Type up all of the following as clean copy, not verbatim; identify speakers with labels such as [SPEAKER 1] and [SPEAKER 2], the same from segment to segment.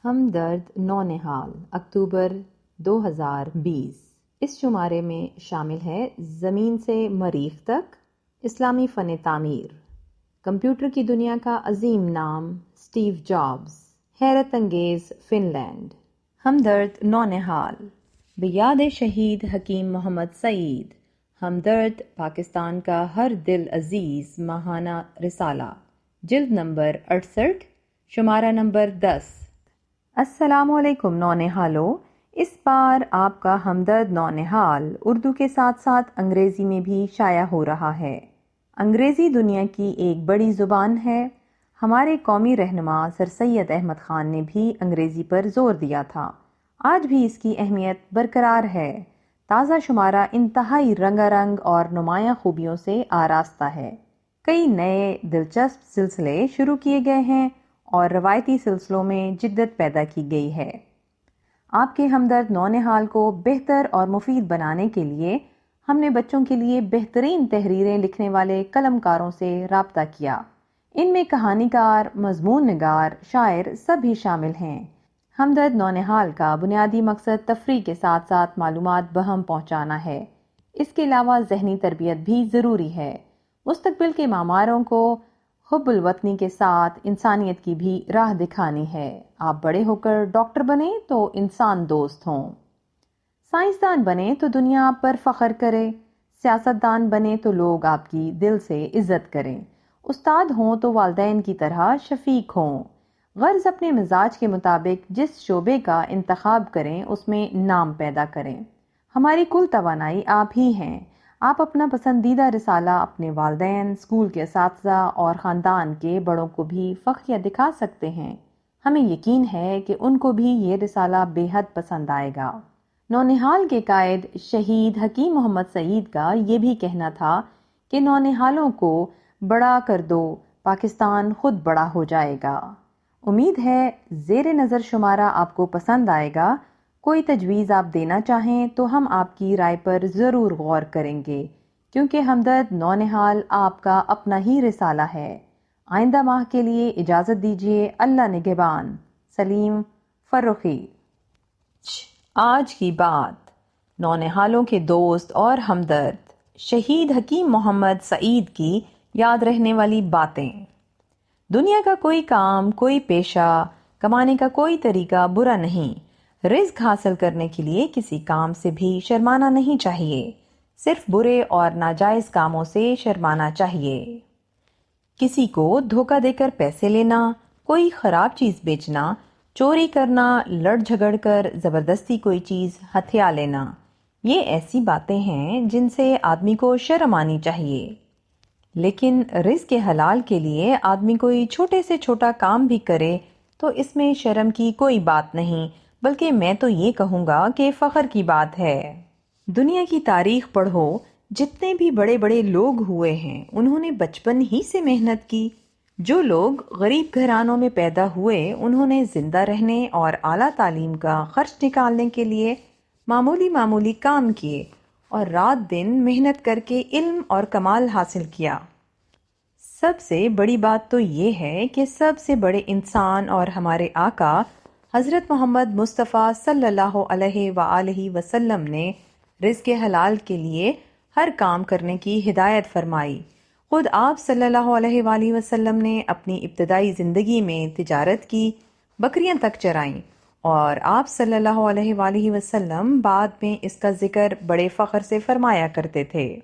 [SPEAKER 1] ہمدرد نونہال اکتوبر 2020۔ اس شمارے میں شامل ہے زمین سے مریخ تک، اسلامی فن تعمیر، کمپیوٹر کی دنیا کا عظیم نام اسٹیو جابز، حیرت انگیز فن لینڈ۔ ہمدرد نونہال بیاد شہید حکیم محمد سعید۔ ہمدرد پاکستان کا ہر دل عزیز ماہانہ رسالہ، جلد نمبر 68، شمارہ نمبر 10۔ السلام علیکم نونہالو، اس بار آپ کا ہمدرد نونہال اردو کے ساتھ ساتھ انگریزی میں بھی شائع ہو رہا ہے۔ انگریزی دنیا کی ایک بڑی زبان ہے۔ ہمارے قومی رہنما سر سید احمد خان نے بھی انگریزی پر زور دیا تھا۔ آج بھی اس کی اہمیت برقرار ہے۔ تازہ شمارہ انتہائی رنگا رنگ اور نمایاں خوبیوں سے آراستہ ہے۔ کئی نئے دلچسپ سلسلے شروع کیے گئے ہیں اور روایتی سلسلوں میں جدت پیدا کی گئی ہے۔ آپ کے ہمدرد نونہال کو بہتر اور مفید بنانے کے لیے ہم نے بچوں کے لیے بہترین تحریریں لکھنے والے قلم کاروں سے رابطہ کیا۔ ان میں کہانی کار، مضمون نگار، شاعر سب بھی شامل ہیں۔ ہمدرد نونہال کا بنیادی مقصد تفریح کے ساتھ ساتھ معلومات بہم پہنچانا ہے۔ اس کے علاوہ ذہنی تربیت بھی ضروری ہے۔ مستقبل کے معماروں کو حب الوطنی کے ساتھ انسانیت کی بھی راہ دکھانی ہے۔ آپ بڑے ہو کر ڈاکٹر بنیں تو انسان دوست ہوں، سائنسدان بنیں تو دنیا آپ پر فخر کرے، سیاستدان بنیں تو لوگ آپ کی دل سے عزت کریں، استاد ہوں تو والدین کی طرح شفیق ہوں۔ غرض اپنے مزاج کے مطابق جس شعبے کا انتخاب کریں اس میں نام پیدا کریں۔ ہماری کل توانائی آپ ہی ہیں۔ آپ اپنا پسندیدہ رسالہ اپنے والدین، اسکول کے اساتذہ اور خاندان کے بڑوں کو بھی فخریہ دکھا سکتے ہیں۔ ہمیں یقین ہے کہ ان کو بھی یہ رسالہ بے حد پسند آئے گا۔ نونہال کے قائد شہید حکیم محمد سعید کا یہ بھی کہنا تھا کہ نونہالوں کو بڑا کر دو، پاکستان خود بڑا ہو جائے گا۔ امید ہے زیر نظر شمارہ آپ کو پسند آئے گا۔ کوئی تجویز آپ دینا چاہیں تو ہم آپ کی رائے پر ضرور غور کریں گے، کیونکہ ہمدرد نونہال آپ کا اپنا ہی رسالہ ہے۔ آئندہ ماہ کے لیے اجازت دیجیے۔ اللہ نگہبان۔ سلیم فرخی۔ آج کی بات، نونہالوں کے دوست اور ہمدرد شہید حکیم محمد سعید کی یاد رہنے والی باتیں۔ دنیا کا کوئی کام، کوئی پیشہ، کمانے کا کوئی طریقہ برا نہیں۔ رزق حاصل کرنے کے لیے کسی کام سے بھی شرمانا نہیں چاہیے، صرف برے اور ناجائز کاموں سے شرمانا چاہیے۔ کسی کو دھوکہ دے کر پیسے لینا، کوئی خراب چیز بیچنا، چوری کرنا، لڑ جھگڑ کر زبردستی کوئی چیز ہتھیا لینا، یہ ایسی باتیں ہیں جن سے آدمی کو شرم آنی چاہیے۔ لیکن رزق حلال کے لیے آدمی کوئی چھوٹے سے چھوٹا کام بھی کرے تو اس میں شرم کی کوئی بات نہیں، بلکہ میں تو یہ کہوں گا کہ فخر کی بات ہے۔ دنیا کی تاریخ پڑھو، جتنے بھی بڑے بڑے لوگ ہوئے ہیں انہوں نے بچپن ہی سے محنت کی۔ جو لوگ غریب گھرانوں میں پیدا ہوئے انہوں نے زندہ رہنے اور اعلیٰ تعلیم کا خرچ نکالنے کے لیے معمولی کام کیے اور رات دن محنت کر کے علم اور کمال حاصل کیا۔ سب سے بڑی بات تو یہ ہے کہ سب سے بڑے انسان اور ہمارے آقا حضرت محمد مصطفیٰ صلی اللہ علیہ وآلہ وسلم نے رزق حلال کے لیے ہر کام کرنے کی ہدایت فرمائی۔ خود آپ صلی اللہ علیہ وآلہ وسلم نے اپنی ابتدائی زندگی میں تجارت کی، بکریاں تک چرائیں، اور آپ صلی اللہ علیہ وآلہ وسلم بعد میں اس کا ذکر بڑے فخر سے فرمایا کرتے تھے۔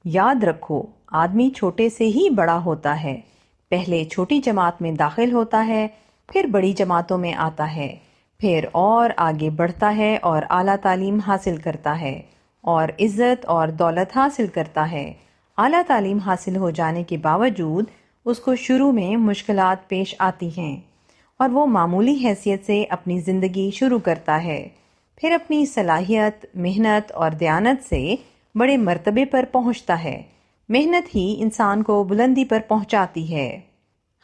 [SPEAKER 1] یاد رکھو، آدمی چھوٹے سے ہی بڑا ہوتا ہے۔ پہلے چھوٹی جماعت میں داخل ہوتا ہے، پھر بڑی جماعتوں میں آتا ہے، پھر اور آگے بڑھتا ہے اور اعلیٰ تعلیم حاصل کرتا ہے اور عزت اور دولت حاصل کرتا ہے۔ اعلیٰ تعلیم حاصل ہو جانے کے باوجود اس کو شروع میں مشکلات پیش آتی ہیں اور وہ معمولی حیثیت سے اپنی زندگی شروع کرتا ہے، پھر اپنی صلاحیت، محنت اور دیانت سے بڑے مرتبے پر پہنچتا ہے۔ محنت ہی انسان کو بلندی پر پہنچاتی ہے۔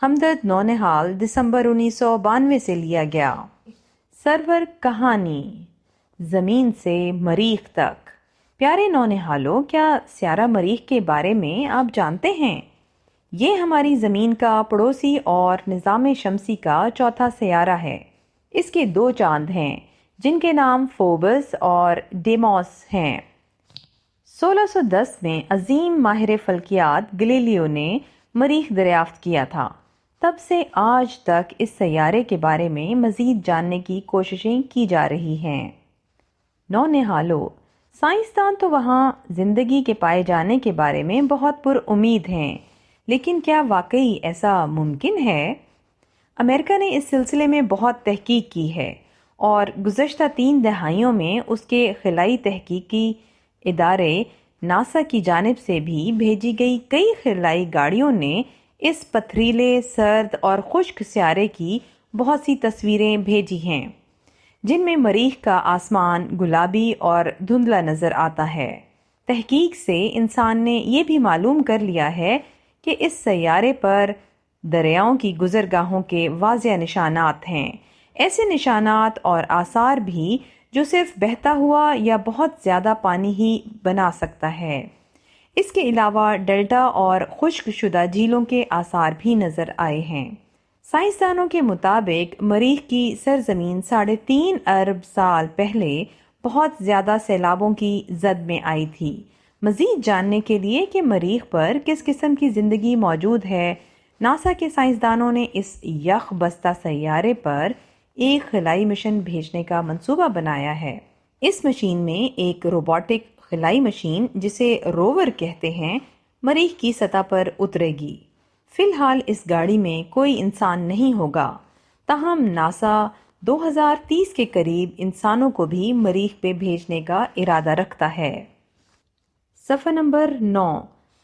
[SPEAKER 1] ہمدرد نونہال دسمبر 1992 سے لیا گیا۔ سرور کہانی، زمین سے مریخ تک۔ پیارے نونہالو، کیا سیارہ مریخ کے بارے میں آپ جانتے ہیں؟ یہ ہماری زمین کا پڑوسی اور نظام شمسی کا چوتھا سیارہ ہے۔ اس کے 2 چاند ہیں جن کے نام فوبس اور ڈیموس ہیں۔ 1610 میں عظیم ماہر فلکیات گلیلیو نے مریخ دریافت کیا تھا۔ تب سے آج تک اس سیارے کے بارے میں مزید جاننے کی کوششیں کی جا رہی ہیں۔ نونہالو، سائنسدان تو وہاں زندگی کے پائے جانے کے بارے میں بہت پر امید ہیں، لیکن کیا واقعی ایسا ممکن ہے؟ امریکہ نے اس سلسلے میں بہت تحقیق کی ہے اور گزشتہ 3 دہائیوں میں اس کے خلائی تحقیقی ادارے ناسا کی جانب سے بھی بھیجی گئی کئی خلائی گاڑیوں نے اس پتھریلے، سرد اور خشک سیارے کی بہت سی تصویریں بھیجی ہیں، جن میں مریخ کا آسمان گلابی اور دھندلا نظر آتا ہے۔ تحقیق سے انسان نے یہ بھی معلوم کر لیا ہے کہ اس سیارے پر دریاؤں کی گزرگاہوں کے واضح نشانات ہیں، ایسے نشانات اور آثار بھی جو صرف بہتا ہوا یا بہت زیادہ پانی ہی بنا سکتا ہے۔ اس کے علاوہ ڈیلٹا اور خشک شدہ جھیلوں کے آثار بھی نظر آئے ہیں۔ سائنسدانوں کے مطابق مریخ کی سرزمین 3.5 ارب سال پہلے بہت زیادہ سیلابوں کی زد میں آئی تھی۔ مزید جاننے کے لیے کہ مریخ پر کس قسم کی زندگی موجود ہے، ناسا کے سائنسدانوں نے اس یخ بستہ سیارے پر ایک خلائی مشن بھیجنے کا منصوبہ بنایا ہے۔ اس مشین میں ایک روبوٹک خلائی مشین جسے روور کہتے ہیں مریخ کی سطح پر اترے گی۔ فی الحال اس گاڑی میں کوئی انسان نہیں ہوگا، تاہم ناسا 2030 کے قریب انسانوں کو بھی مریخ پہ بھیجنے کا ارادہ رکھتا ہے۔ صفحہ نمبر 9،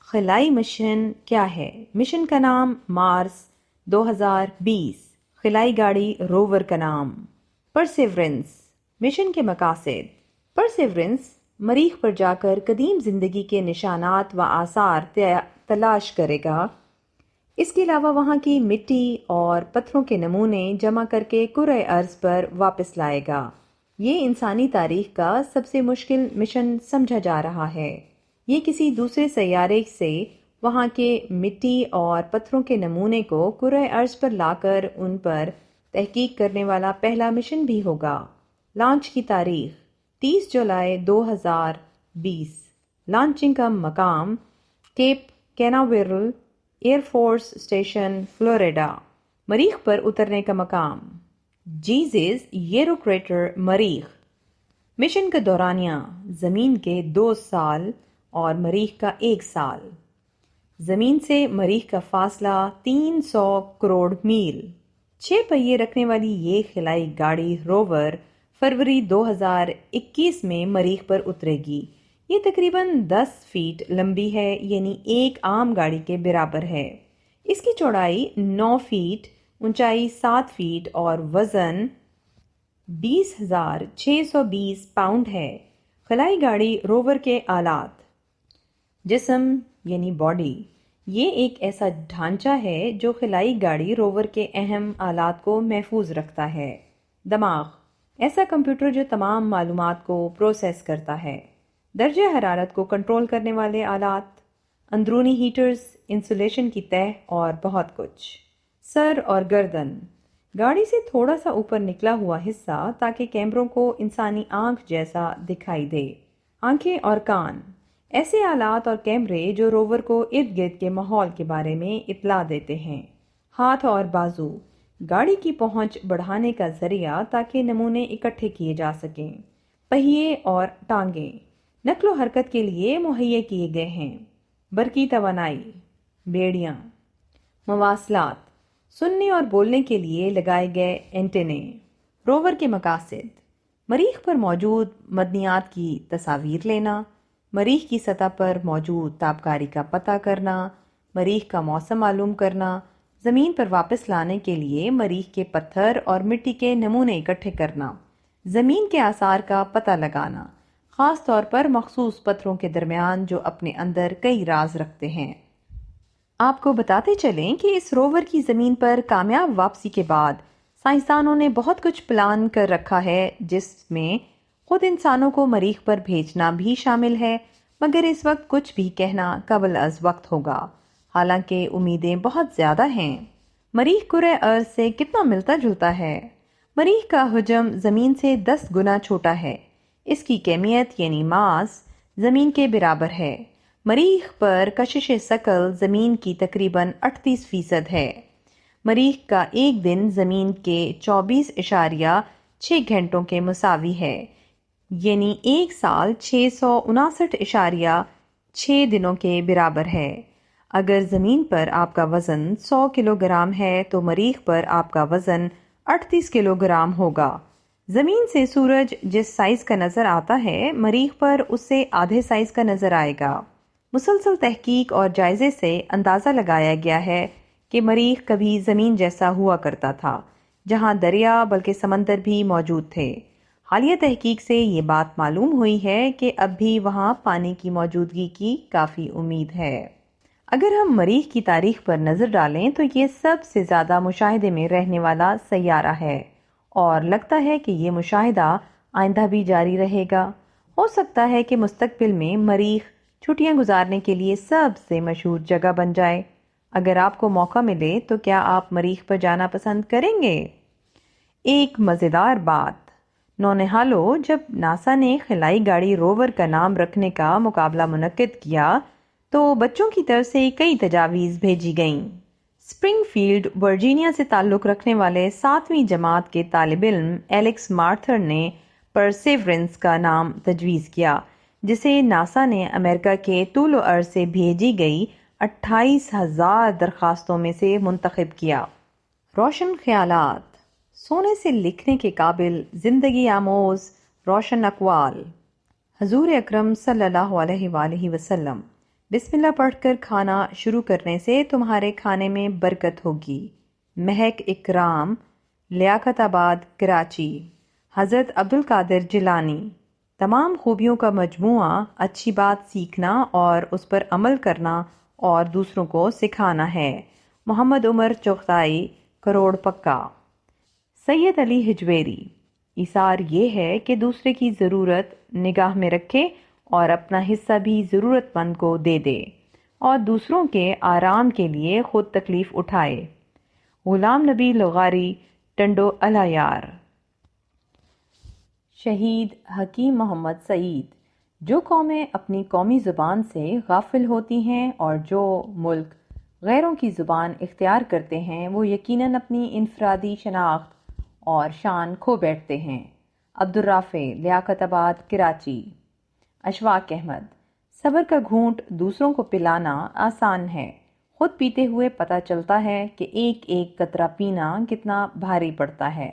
[SPEAKER 1] خلائی مشن کیا ہے؟ مشن کا نام مارس 2020، خلائی گاڑی روور کا نام پرسیورنس۔ مشن کے مقاصد: پرسیورنس مریخ پر جا کر قدیم زندگی کے نشانات و آثار تلاش کرے گا۔ اس کے علاوہ وہاں کی مٹی اور پتھروں کے نمونے جمع کر کے کرۂ ارض پر واپس لائے گا۔ یہ انسانی تاریخ کا سب سے مشکل مشن سمجھا جا رہا ہے۔ یہ کسی دوسرے سیارے سے وہاں کے مٹی اور پتھروں کے نمونے کو کرۂ ارض پر لا کر ان پر تحقیق کرنے والا پہلا مشن بھی ہوگا۔ لانچ کی تاریخ 30 جولائی 2020۔ لانچنگ کا مقام Cape Canaveral air force station, Florida. مریخ پر اترنے کا مقام جیزس یورو کریٹر، مریخ۔ مشن کا دورانیہ: زمین کے 2 سال اور مریخ کا 1 سال۔ زمین سے مریخ کا فاصلہ 300 کروڑ میل۔ 6 پہیے رکھنے والی یہ خلائی گاڑی روور فروری 2021 میں مریخ پر اترے گی۔ یہ تقریباً 10 فیٹ لمبی ہے، یعنی ایک عام گاڑی کے برابر ہے۔ اس کی چوڑائی 9 فیٹ، اونچائی 7 فیٹ اور وزن 20,620 پاؤنڈ ہے۔ خلائی گاڑی روور کے آلات: جسم یعنی باڈی، یہ ایک ایسا ڈھانچہ ہے جو خلائی گاڑی روور کے اہم آلات کو محفوظ رکھتا ہے۔ دماغ، ایسا کمپیوٹر جو تمام معلومات کو پروسیس کرتا ہے۔ درجہ حرارت کو کنٹرول کرنے والے آلات، اندرونی ہیٹرز، انسولیشن کی تہ اور بہت کچھ۔ سر اور گردن، گاڑی سے تھوڑا سا اوپر نکلا ہوا حصہ تاکہ کیمروں کو انسانی آنکھ جیسا دکھائی دے۔ آنکھیں اور کان، ایسے آلات اور کیمرے جو روور کو ارد گرد کے ماحول کے بارے میں اطلاع دیتے ہیں۔ ہاتھ اور بازو، گاڑی کی پہنچ بڑھانے کا ذریعہ تاکہ نمونے اکٹھے کیے جا سکیں۔ پہیے اور ٹانگیں نقل و حرکت کے لیے مہیا کیے گئے ہیں۔ برقی توانائی، بیڑیاں۔ مواصلات، سننے اور بولنے کے لیے لگائے گئے اینٹینے۔ روور کے مقاصد: مریخ پر موجود معدنیات کی تصاویر لینا، مریخ کی سطح پر موجود تابکاری کا پتہ کرنا، مریخ کا موسم معلوم کرنا، زمین پر واپس لانے کے لیے مریخ کے پتھر اور مٹی کے نمونے اکٹھے کرنا، زمین کے آثار کا پتہ لگانا، خاص طور پر مخصوص پتھروں کے درمیان جو اپنے اندر کئی راز رکھتے ہیں۔ آپ کو بتاتے چلیں کہ اس روور کی زمین پر کامیاب واپسی کے بعد سائنسدانوں نے بہت کچھ پلان کر رکھا ہے، جس میں خود انسانوں کو مریخ پر بھیجنا بھی شامل ہے، مگر اس وقت کچھ بھی کہنا قبل از وقت ہوگا، حالانکہ امیدیں بہت زیادہ ہیں۔ مریخ کرۂ ارض سے کتنا ملتا جلتا ہے؟ مریخ کا حجم زمین سے 10 گنا چھوٹا ہے۔ اس کی کمیت یعنی ماس زمین کے برابر ہے۔ مریخ پر کشش ثقل زمین کی تقریباً 38% ہے۔ مریخ کا ایک دن زمین کے 24.6 گھنٹوں کے مساوی ہے، یعنی ایک سال 659.6 دنوں کے برابر ہے۔ اگر زمین پر آپ کا وزن 100 کلو گرام ہے تو مریخ پر آپ کا وزن 38 کلو گرام ہوگا۔ زمین سے سورج جس سائز کا نظر آتا ہے، مریخ پر اس سے آدھے سائز کا نظر آئے گا۔ مسلسل تحقیق اور جائزے سے اندازہ لگایا گیا ہے کہ مریخ کبھی زمین جیسا ہوا کرتا تھا، جہاں دریا بلکہ سمندر بھی موجود تھے۔ حالیہ تحقیق سے یہ بات معلوم ہوئی ہے کہ اب بھی وہاں پانی کی موجودگی کی کافی امید ہے۔ اگر ہم مریخ کی تاریخ پر نظر ڈالیں تو یہ سب سے زیادہ مشاہدے میں رہنے والا سیارہ ہے، اور لگتا ہے کہ یہ مشاہدہ آئندہ بھی جاری رہے گا۔ ہو سکتا ہے کہ مستقبل میں مریخ چھٹیاں گزارنے کے لیے سب سے مشہور جگہ بن جائے۔ اگر آپ کو موقع ملے تو کیا آپ مریخ پر جانا پسند کریں گے؟ ایک مزیدار بات، نونہالو جب ناسا نے خلائی گاڑی روور کا نام رکھنے کا مقابلہ منعقد کیا تو بچوں کی طرف سے کئی تجاویز بھیجی گئیں۔ اسپرنگ فیلڈ ورجینیا سے تعلق رکھنے والے 7ویں جماعت کے طالب علم ایلیکس مارتھر نے پرسیورنس کا نام تجویز کیا، جسے ناسا نے امریکہ کے طول و عرض سے بھیجی گئی 28,000 درخواستوں میں سے منتخب کیا۔ روشن خیالات، سونے سے لکھنے کے قابل زندگی آموز روشن اقوال۔ حضور اکرم صلی اللہ علیہ وآلہ وسلم، بسم اللہ پڑھ کر کھانا شروع کرنے سے تمہارے کھانے میں برکت ہوگی۔ مہک اکرام، لیاقت آباد، کراچی۔ حضرت عبدالقادر جیلانی، تمام خوبیوں کا مجموعہ اچھی بات سیکھنا اور اس پر عمل کرنا اور دوسروں کو سکھانا ہے۔ محمد عمر چغتائی، کروڑ پکا۔ سید علی حجویری، ایثار یہ ہے کہ دوسرے کی ضرورت نگاہ میں رکھے اور اپنا حصہ بھی ضرورت مند کو دے دے اور دوسروں کے آرام کے لیے خود تکلیف اٹھائے۔ غلام نبی لغاری، ٹنڈو الیار۔ شہید حکیم محمد سعید، جو قومیں اپنی قومی زبان سے غافل ہوتی ہیں اور جو ملک غیروں کی زبان اختیار کرتے ہیں وہ یقیناً اپنی انفرادی شناخت اور شان کھو بیٹھتے ہیں۔ عبدالرافع، لیاقت آباد، کراچی۔ اشفاق احمد، صبر کا گھونٹ دوسروں کو پلانا آسان ہے، خود پیتے ہوئے پتہ چلتا ہے کہ ایک ایک قطرہ پینا کتنا بھاری پڑتا ہے۔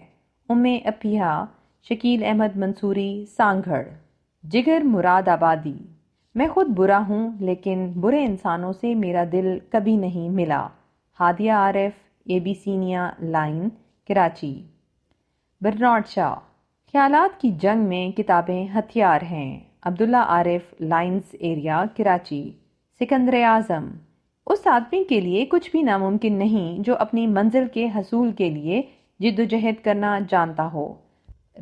[SPEAKER 1] اپیہ، شکیل احمد منصوری، سانگھڑ۔ جگر مراد آبادی، میں خود برا ہوں لیکن برے انسانوں سے میرا دل کبھی نہیں ملا۔ ہادیہ عارف، ایبیسینیا لائن، کراچی۔ برنارڈ شاہ، خیالات کی جنگ میں کتابیں ہتھیار ہیں۔ عبداللہ عارف، لائنز ایریا، کراچی۔ سکندر اعظم، اس آدمی کے لیے کچھ بھی ناممکن نہیں جو اپنی منزل کے حصول کے لیے جد و جہد کرنا جانتا ہو۔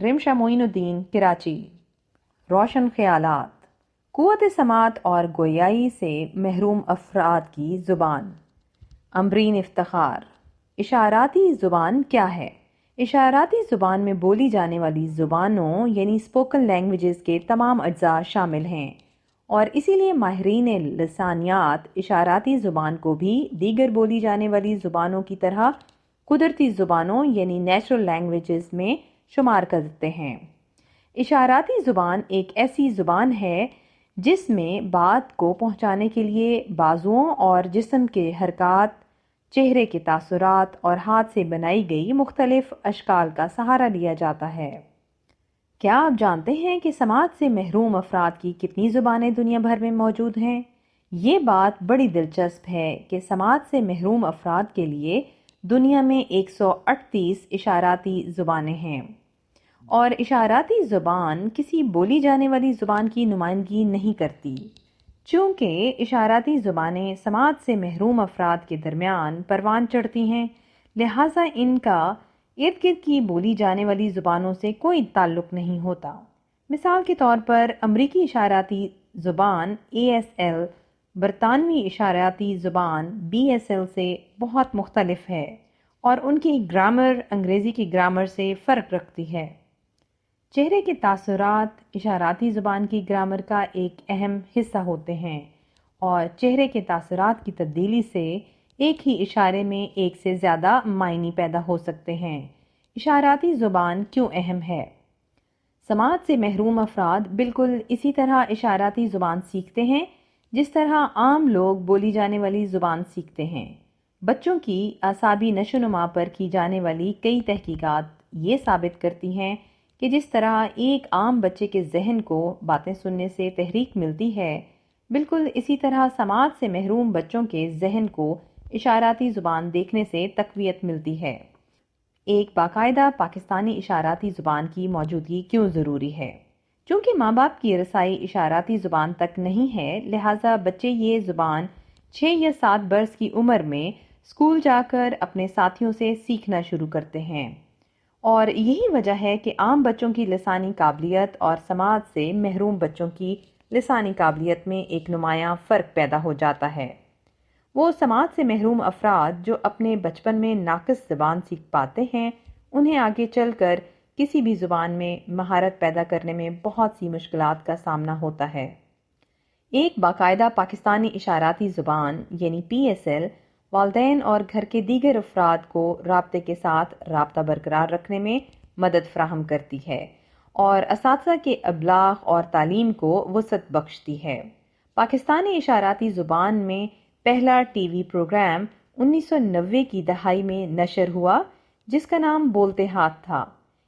[SPEAKER 1] رمشا معین الدین، کراچی۔ روشن خیالات، قوت سماعت اور گویائی سے محروم افراد کی زبان۔ امبرین افتخار، اشاراتی زبان کیا ہے؟ اشاراتی زبان میں بولی جانے والی زبانوں یعنی اسپوکن لینگویجز کے تمام اجزاء شامل ہیں، اور اسی لیے ماہرین لسانیات اشاراتی زبان کو بھی دیگر بولی جانے والی زبانوں کی طرح قدرتی زبانوں یعنی نیچرل لینگویجز میں شمار کرتے ہیں۔ اشاراتی زبان ایک ایسی زبان ہے جس میں بات کو پہنچانے کے لیے بازوؤں اور جسم کے حرکات، چہرے کے تاثرات اور ہاتھ سے بنائی گئی مختلف اشکال کا سہارا لیا جاتا ہے۔ کیا آپ جانتے ہیں کہ سماعت سے محروم افراد کی کتنی زبانیں دنیا بھر میں موجود ہیں؟ یہ بات بڑی دلچسپ ہے کہ سماعت سے محروم افراد کے لیے دنیا میں 138 اشاراتی زبانیں ہیں، اور اشاراتی زبان کسی بولی جانے والی زبان کی نمائندگی نہیں کرتی۔ چونکہ اشاراتی زبانیں سماعت سے محروم افراد کے درمیان پروان چڑھتی ہیں، لہٰذا ان کا ارد گرد کی بولی جانے والی زبانوں سے کوئی تعلق نہیں ہوتا۔ مثال کے طور پر امریکی اشاراتی زبان ASL برطانوی اشاراتی زبان BSL سے بہت مختلف ہے، اور ان کی گرامر انگریزی کی گرامر سے فرق رکھتی ہے۔ چہرے کے تاثرات اشاراتی زبان کی گرامر کا ایک اہم حصہ ہوتے ہیں، اور چہرے کے تاثرات کی تبدیلی سے ایک ہی اشارے میں ایک سے زیادہ معنی پیدا ہو سکتے ہیں۔ اشاراتی زبان کیوں اہم ہے؟ سماعت سے محروم افراد بالکل اسی طرح اشاراتی زبان سیکھتے ہیں جس طرح عام لوگ بولی جانے والی زبان سیکھتے ہیں۔ بچوں کی اعصابی نشو و نما پر کی جانے والی کئی تحقیقات یہ ثابت کرتی ہیں کہ جس طرح ایک عام بچے کے ذہن کو باتیں سننے سے تحریک ملتی ہے، بالکل اسی طرح سماعت سے محروم بچوں کے ذہن کو اشاراتی زبان دیکھنے سے تقویت ملتی ہے۔ ایک باقاعدہ پاکستانی اشاراتی زبان کی موجودگی کیوں ضروری ہے؟ چونکہ ماں باپ کی رسائی اشاراتی زبان تک نہیں ہے، لہٰذا بچے یہ زبان 6 یا 7 برس کی عمر میں اسکول جا کر اپنے ساتھیوں سے سیکھنا شروع کرتے ہیں، اور یہی وجہ ہے کہ عام بچوں کی لسانی قابلیت اور سماعت سے محروم بچوں کی لسانی قابلیت میں ایک نمایاں فرق پیدا ہو جاتا ہے۔ وہ سماعت سے محروم افراد جو اپنے بچپن میں ناقص زبان سیکھ پاتے ہیں، انہیں آگے چل کر کسی بھی زبان میں مہارت پیدا کرنے میں بہت سی مشکلات کا سامنا ہوتا ہے۔ ایک باقاعدہ پاکستانی اشاراتی زبان یعنی PSL والدین اور گھر کے دیگر افراد کو رابطے کے ساتھ رابطہ برقرار رکھنے میں مدد فراہم کرتی ہے اور اساتذہ کے ابلاغ اور تعلیم کو وسعت بخشتی ہے۔ پاکستانی اشاراتی زبان میں پہلا ٹی وی پروگرام 1990 کی دہائی میں نشر ہوا جس کا نام بولتے ہاتھ تھا۔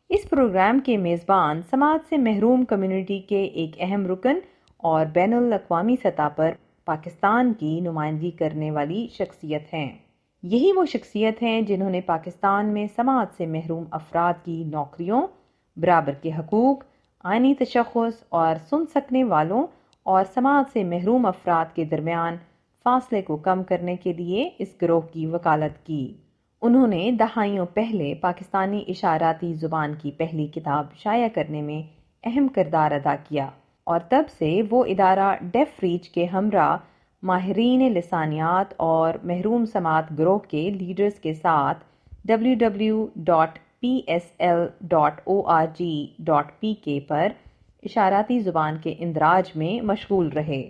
[SPEAKER 1] اس پروگرام کے میزبان سماعت سے محروم کمیونٹی کے ایک اہم رکن اور بین الاقوامی سطح پر پاکستان کی نمائندگی کرنے والی شخصیت ہیں۔ یہی وہ شخصیت ہیں جنہوں نے پاکستان میں سماعت سے محروم افراد کی نوکریوں، برابر کے حقوق، آئینی تشخص اور سن سکنے والوں اور سماعت سے محروم افراد کے درمیان فاصلے کو کم کرنے کے لیے اس گروہ کی وکالت کی۔ انہوں نے دہائیوں پہلے پاکستانی اشاراتی زبان کی پہلی کتاب شائع کرنے میں اہم کردار ادا کیا، اور تب سے وہ ادارہ ڈیف ریچ کے ہمراہ ماہرین لسانیات اور محروم سماعت گروہ کے لیڈرز کے ساتھ www.psl.org.pk پر اشاراتی زبان کے اندراج میں مشغول رہے۔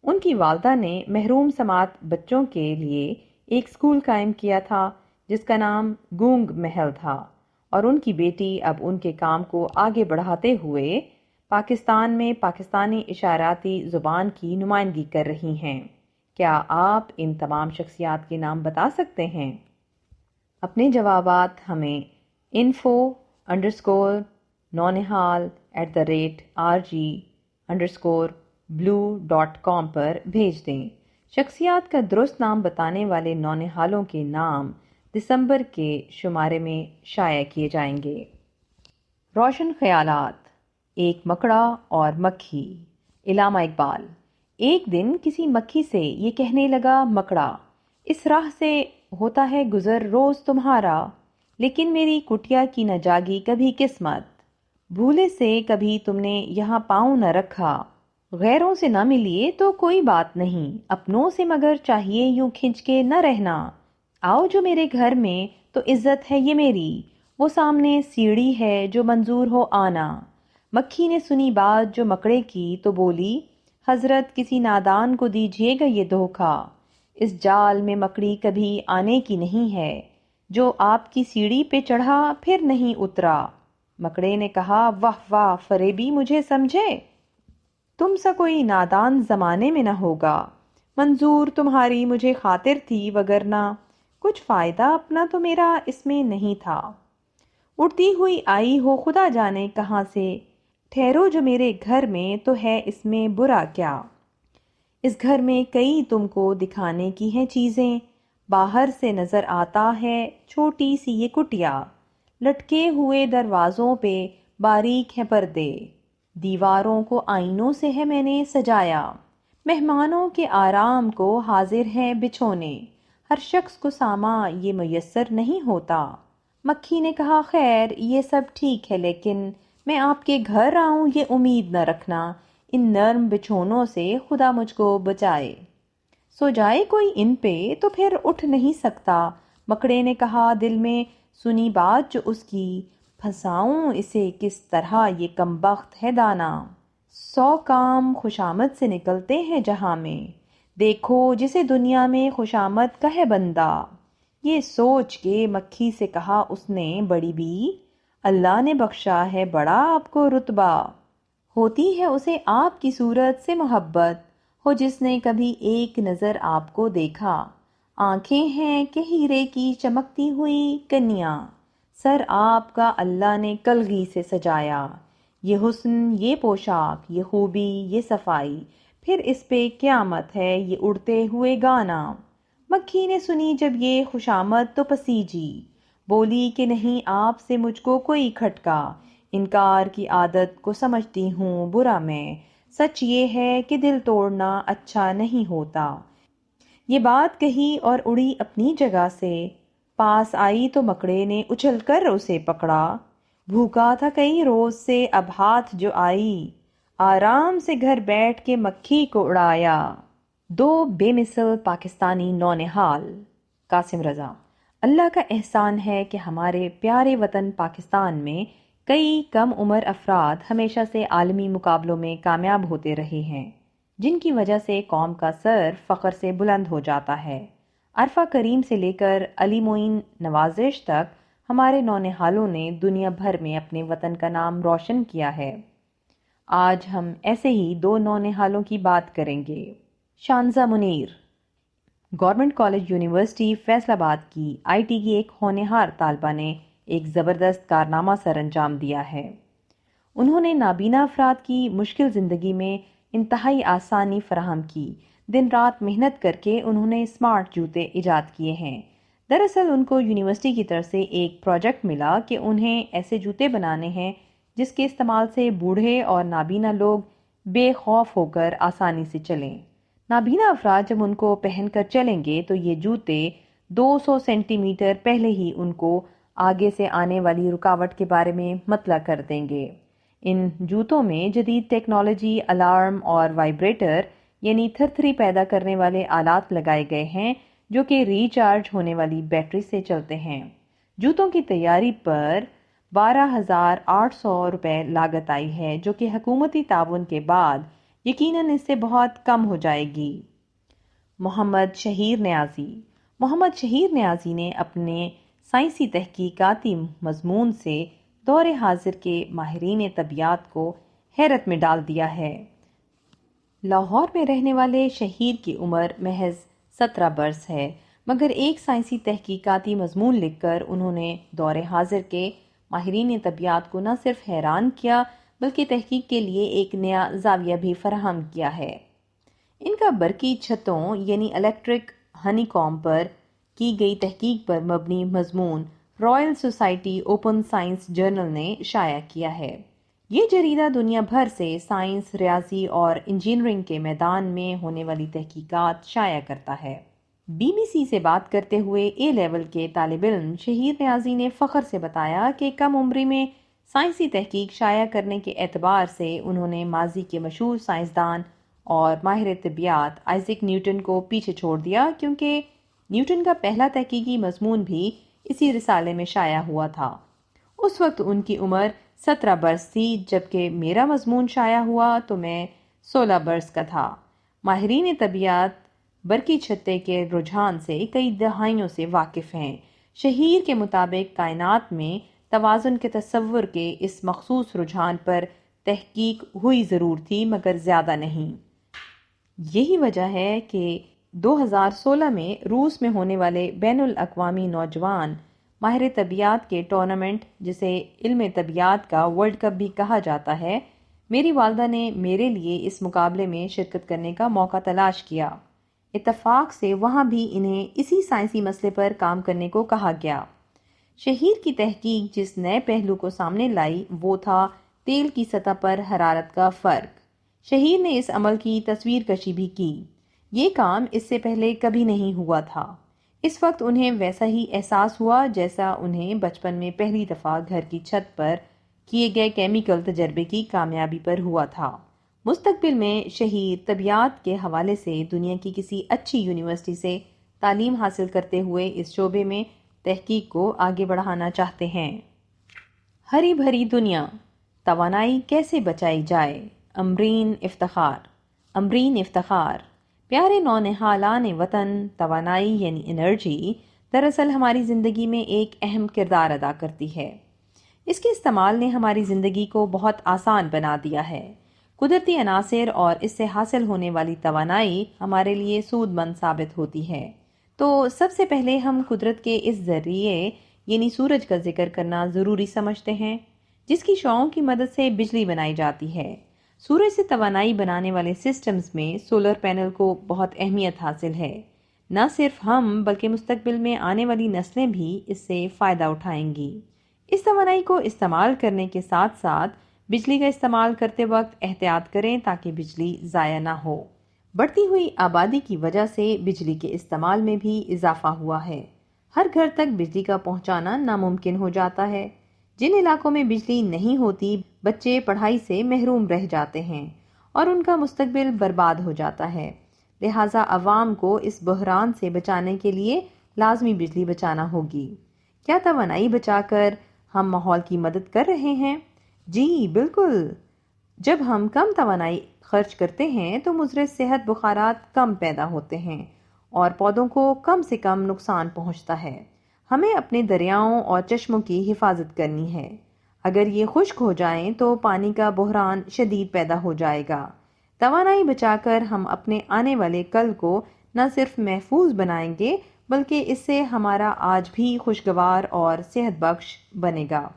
[SPEAKER 1] ان کی والدہ نے محروم سماعت بچوں کے لیے ایک اسکول قائم کیا تھا جس کا نام گونگ محل تھا، اور ان کی بیٹی اب ان کے کام کو آگے بڑھاتے ہوئے پاکستان میں پاکستانی اشاراتی زبان کی نمائندگی کر رہی ہیں۔ کیا آپ ان تمام شخصیات کے نام بتا سکتے ہیں؟ اپنے جوابات ہمیں info_nonehal@rg_blue.com پر بھیج دیں۔ شخصیات کا درست نام بتانے والے نونہالوں کے نام دسمبر کے شمارے میں شائع کیے جائیں گے۔ روشن خیالات، ایک مکڑا اور مکھی۔ علامہ اقبال۔ ایک دن کسی مکھی سے یہ کہنے لگا مکڑا، اس راہ سے ہوتا ہے گزر روز تمہارا، لیکن میری کٹیا کی نہ جاگی کبھی قسمت، بھولے سے کبھی تم نے یہاں پاؤں نہ رکھا، غیروں سے نہ ملیے تو کوئی بات نہیں، اپنوں سے مگر چاہیے یوں کھنچ کے نہ رہنا، آؤ جو میرے گھر میں تو عزت ہے یہ میری، وہ سامنے سیڑھی ہے جو منظور ہو آنا۔ مکھی نے سنی بات جو مکڑے کی تو بولی، حضرت کسی نادان کو دیجیے گا یہ دھوکا، اس جال میں مکڑی کبھی آنے کی نہیں ہے، جو آپ کی سیڑھی پہ چڑھا پھر نہیں اترا۔ مکڑے نے کہا، واہ واہ فریبی مجھے سمجھے، تم سا کوئی نادان زمانے میں نہ ہوگا، منظور تمہاری مجھے خاطر تھی وگرنہ کچھ فائدہ اپنا تو میرا اس میں نہیں تھا، اڑتی ہوئی آئی ہو خدا جانے کہاں سے، ٹھہرو جو میرے گھر میں تو ہے اس میں برا کیا، اس گھر میں کئی تم کو دکھانے کی ہیں چیزیں، باہر سے نظر آتا ہے چھوٹی سی یہ کٹیا، لٹکے ہوئے دروازوں پہ باریک ہے پردے، دیواروں کو آئینوں سے ہے میں نے سجایا، مہمانوں کے آرام کو حاضر ہے بچھونے، ہر شخص کو ساما یہ میسر نہیں ہوتا۔ مکھی نے کہا، خیر یہ سب ٹھیک ہے لیکن میں آپ کے گھر آؤں یہ امید نہ رکھنا، ان نرم بچھونوں سے خدا مجھ کو بچائے، سو جائے کوئی ان پہ تو پھر اٹھ نہیں سکتا، مکڑے نے کہا دل میں سنی بات جو اس کی، پھنساؤں اسے کس طرح یہ کمبخت ہے دانا۔ 100 کام خوشامد سے نکلتے ہیں جہاں میں، دیکھو جسے دنیا میں خوشامد کہے بندہ۔ یہ سوچ کے مکھی سے کہا اس نے بڑی بی، اللہ نے بخشا ہے بڑا آپ کو رتبہ، ہوتی ہے اسے آپ کی صورت سے محبت، ہو جس نے کبھی ایک نظر آپ کو دیکھا۔ آنکھیں ہیں کہ ہیرے کی چمکتی ہوئی کنیاں، سر آپ کا اللہ نے کلگی سے سجایا۔ یہ حسن، یہ پوشاک، یہ خوبی، یہ صفائی، پھر اس پہ قیامت ہے یہ اڑتے ہوئے گانا۔ مکھی نے سنی جب یہ خوشامد تو پسیجی، بولی کہ نہیں آپ سے مجھ کو کوئی کھٹکا، انکار کی عادت کو سمجھتی ہوں برا میں، سچ یہ ہے کہ دل توڑنا اچھا نہیں ہوتا۔ یہ بات کہی اور اڑی اپنی جگہ سے، پاس آئی تو مکڑے نے اچھل کر اسے پکڑا۔ بھوکا تھا کئی روز سے اب ہاتھ جو آئی، آرام سے گھر بیٹھ کے مکھی کو اڑایا۔ دو بے مثل پاکستانی نونہال۔ قاسم رضا۔ اللہ کا احسان ہے کہ ہمارے پیارے وطن پاکستان میں کئی کم عمر افراد ہمیشہ سے عالمی مقابلوں میں کامیاب ہوتے رہے ہیں، جن کی وجہ سے قوم کا سر فخر سے بلند ہو جاتا ہے۔ عرفہ کریم سے لے کر علی معین نوازش تک ہمارے نونہالوں نے دنیا بھر میں اپنے وطن کا نام روشن کیا ہے۔ آج ہم ایسے ہی دو نونہالوں کی بات کریں گے۔ Shanza Munir government college university Faisalabad کی آئی ٹی کی ایک ہونہار طالبہ نے ایک زبردست کارنامہ سر انجام دیا ہے۔ انہوں نے نابینا افراد کی مشکل زندگی میں انتہائی آسانی فراہم کی۔ دن رات محنت کر کے انہوں نے اسمارٹ جوتے ایجاد کیے ہیں۔ دراصل ان کو یونیورسٹی کی طرف سے ایک پروجیکٹ ملا کہ انہیں ایسے جوتے بنانے ہیں جس کے استعمال سے بوڑھے اور نابینا لوگ بے خوف ہو کر آسانی سے چلیں۔ نابینا افراد جب ان کو پہن کر چلیں گے تو یہ جوتے 200 سینٹی میٹر پہلے ہی ان کو آگے سے آنے والی رکاوٹ کے بارے میں مطلع کر دیں گے۔ ان جوتوں میں جدید ٹیکنالوجی، الارم اور وائبریٹر یعنی تھرتھری پیدا کرنے والے آلات لگائے گئے ہیں جو کہ ریچارج ہونے والی بیٹری سے چلتے ہیں۔ جوتوں کی تیاری پر 12,800 روپے لاگت آئی ہے، جو کہ حکومتی تعاون کے بعد یقیناً اس سے بہت کم ہو جائے گی۔ محمد شہیر نیازی محمد شہیر نیازی نے اپنے سائنسی تحقیقاتی مضمون سے دور حاضر کے ماہرین طبیعیات کو حیرت میں ڈال دیا ہے۔ لاہور میں رہنے والے شہیر کی عمر محض 17 برس ہے، مگر ایک سائنسی تحقیقاتی مضمون لکھ کر انہوں نے دور حاضر کے ماہرین طبیعیات کو نہ صرف حیران کیا بلکہ تحقیق کے لیے ایک نیا زاویہ بھی فراہم کیا ہے۔ ان کا برقی چھتوں یعنی الیکٹرک ہنی کام پر کی گئی تحقیق پر مبنی مضمون royal society open science journal نے شائع کیا ہے۔ یہ جریدہ دنیا بھر سے سائنس، ریاضی اور انجینئرنگ کے میدان میں ہونے والی تحقیقات شائع کرتا ہے۔ بی بی سی سے بات کرتے ہوئے اے لیول کے طالب علم شہیر نیازی نے فخر سے بتایا کہ کم عمری میں سائنسی تحقیق شائع کرنے کے اعتبار سے انہوں نے ماضی کے مشہور سائنسدان اور ماہر طبیعیات آئزیک نیوٹن کو پیچھے چھوڑ دیا، کیونکہ نیوٹن کا پہلا تحقیقی مضمون بھی اسی رسالے میں شائع ہوا تھا۔ اس وقت ان کی عمر 17 برس تھی، جبکہ میرا مضمون شائع ہوا تو میں 16 برس کا تھا۔ ماہرین طبیعیات برقی چھتے کے رجحان سے کئی دہائیوں سے واقف ہیں۔ شہیر کے مطابق کائنات میں توازن کے تصور کے اس مخصوص رجحان پر تحقیق ہوئی ضرور تھی مگر زیادہ نہیں۔ یہی وجہ ہے کہ 2016 میں روس میں ہونے والے بین الاقوامی نوجوان ماہر طبیعیات کے ٹورنامنٹ، جسے علم طبیعیات کا ورلڈ کپ بھی کہا جاتا ہے، میری والدہ نے میرے لیے اس مقابلے میں شرکت کرنے کا موقع تلاش کیا۔ اتفاق سے وہاں بھی انہیں اسی سائنسی مسئلے پر کام کرنے کو کہا گیا۔ شہیر کی تحقیق جس نئے پہلو کو سامنے لائی وہ تھا تیل کی سطح پر حرارت کا فرق۔ شہیر نے اس عمل کی تصویر کشی بھی کی۔ یہ کام اس سے پہلے کبھی نہیں ہوا تھا۔ اس وقت انہیں ویسا ہی احساس ہوا جیسا انہیں بچپن میں پہلی دفعہ گھر کی چھت پر کیے گئے کیمیکل تجربے کی کامیابی پر ہوا تھا۔ مستقبل میں شہیر طبیعیات کے حوالے سے دنیا کی کسی اچھی یونیورسٹی سے تعلیم حاصل کرتے ہوئے اس شعبے میں تحقیق کو آگے بڑھانا چاہتے ہیں۔ ہری بھری دنیا، توانائی کیسے بچائی جائے؟ امرین افتخار۔ پیارے نونہالان وطن، توانائی یعنی انرجی دراصل ہماری زندگی میں ایک اہم کردار ادا کرتی ہے۔ اس کے استعمال نے ہماری زندگی کو بہت آسان بنا دیا ہے۔ قدرتی عناصر اور اس سے حاصل ہونے والی توانائی ہمارے لیے سود مند ثابت ہوتی ہے۔ تو سب سے پہلے ہم قدرت کے اس ذریعے یعنی سورج کا ذکر کرنا ضروری سمجھتے ہیں، جس کی شعاؤں کی مدد سے بجلی بنائی جاتی ہے۔ سورج سے توانائی بنانے والے سسٹمز میں سولر پینل کو بہت اہمیت حاصل ہے۔ نہ صرف ہم بلکہ مستقبل میں آنے والی نسلیں بھی اس سے فائدہ اٹھائیں گی۔ اس توانائی کو استعمال کرنے کے ساتھ ساتھ بجلی کا استعمال کرتے وقت احتیاط کریں تاکہ بجلی ضائع نہ ہو۔ بڑھتی ہوئی آبادی کی وجہ سے بجلی کے استعمال میں بھی اضافہ ہوا ہے۔ ہر گھر تک بجلی کا پہنچانا ناممکن ہو جاتا ہے۔ جن علاقوں میں بجلی نہیں ہوتی، بچے پڑھائی سے محروم رہ جاتے ہیں اور ان کا مستقبل برباد ہو جاتا ہے۔ لہٰذا عوام کو اس بحران سے بچانے کے لیے لازمی بجلی بچانا ہوگی۔ کیا توانائی بچا کر ہم ماحول کی مدد کر رہے ہیں؟ جی بالکل۔ جب ہم کم توانائی خرچ کرتے ہیں تو مضر صحت بخارات کم پیدا ہوتے ہیں اور پودوں کو کم سے کم نقصان پہنچتا ہے۔ ہمیں اپنے دریاؤں اور چشموں کی حفاظت کرنی ہے۔ اگر یہ خشک ہو جائیں تو پانی کا بحران شدید پیدا ہو جائے گا۔ توانائی بچا کر ہم اپنے آنے والے کل کو نہ صرف محفوظ بنائیں گے بلکہ اس سے ہمارا آج بھی خوشگوار اور صحت بخش بنے گا۔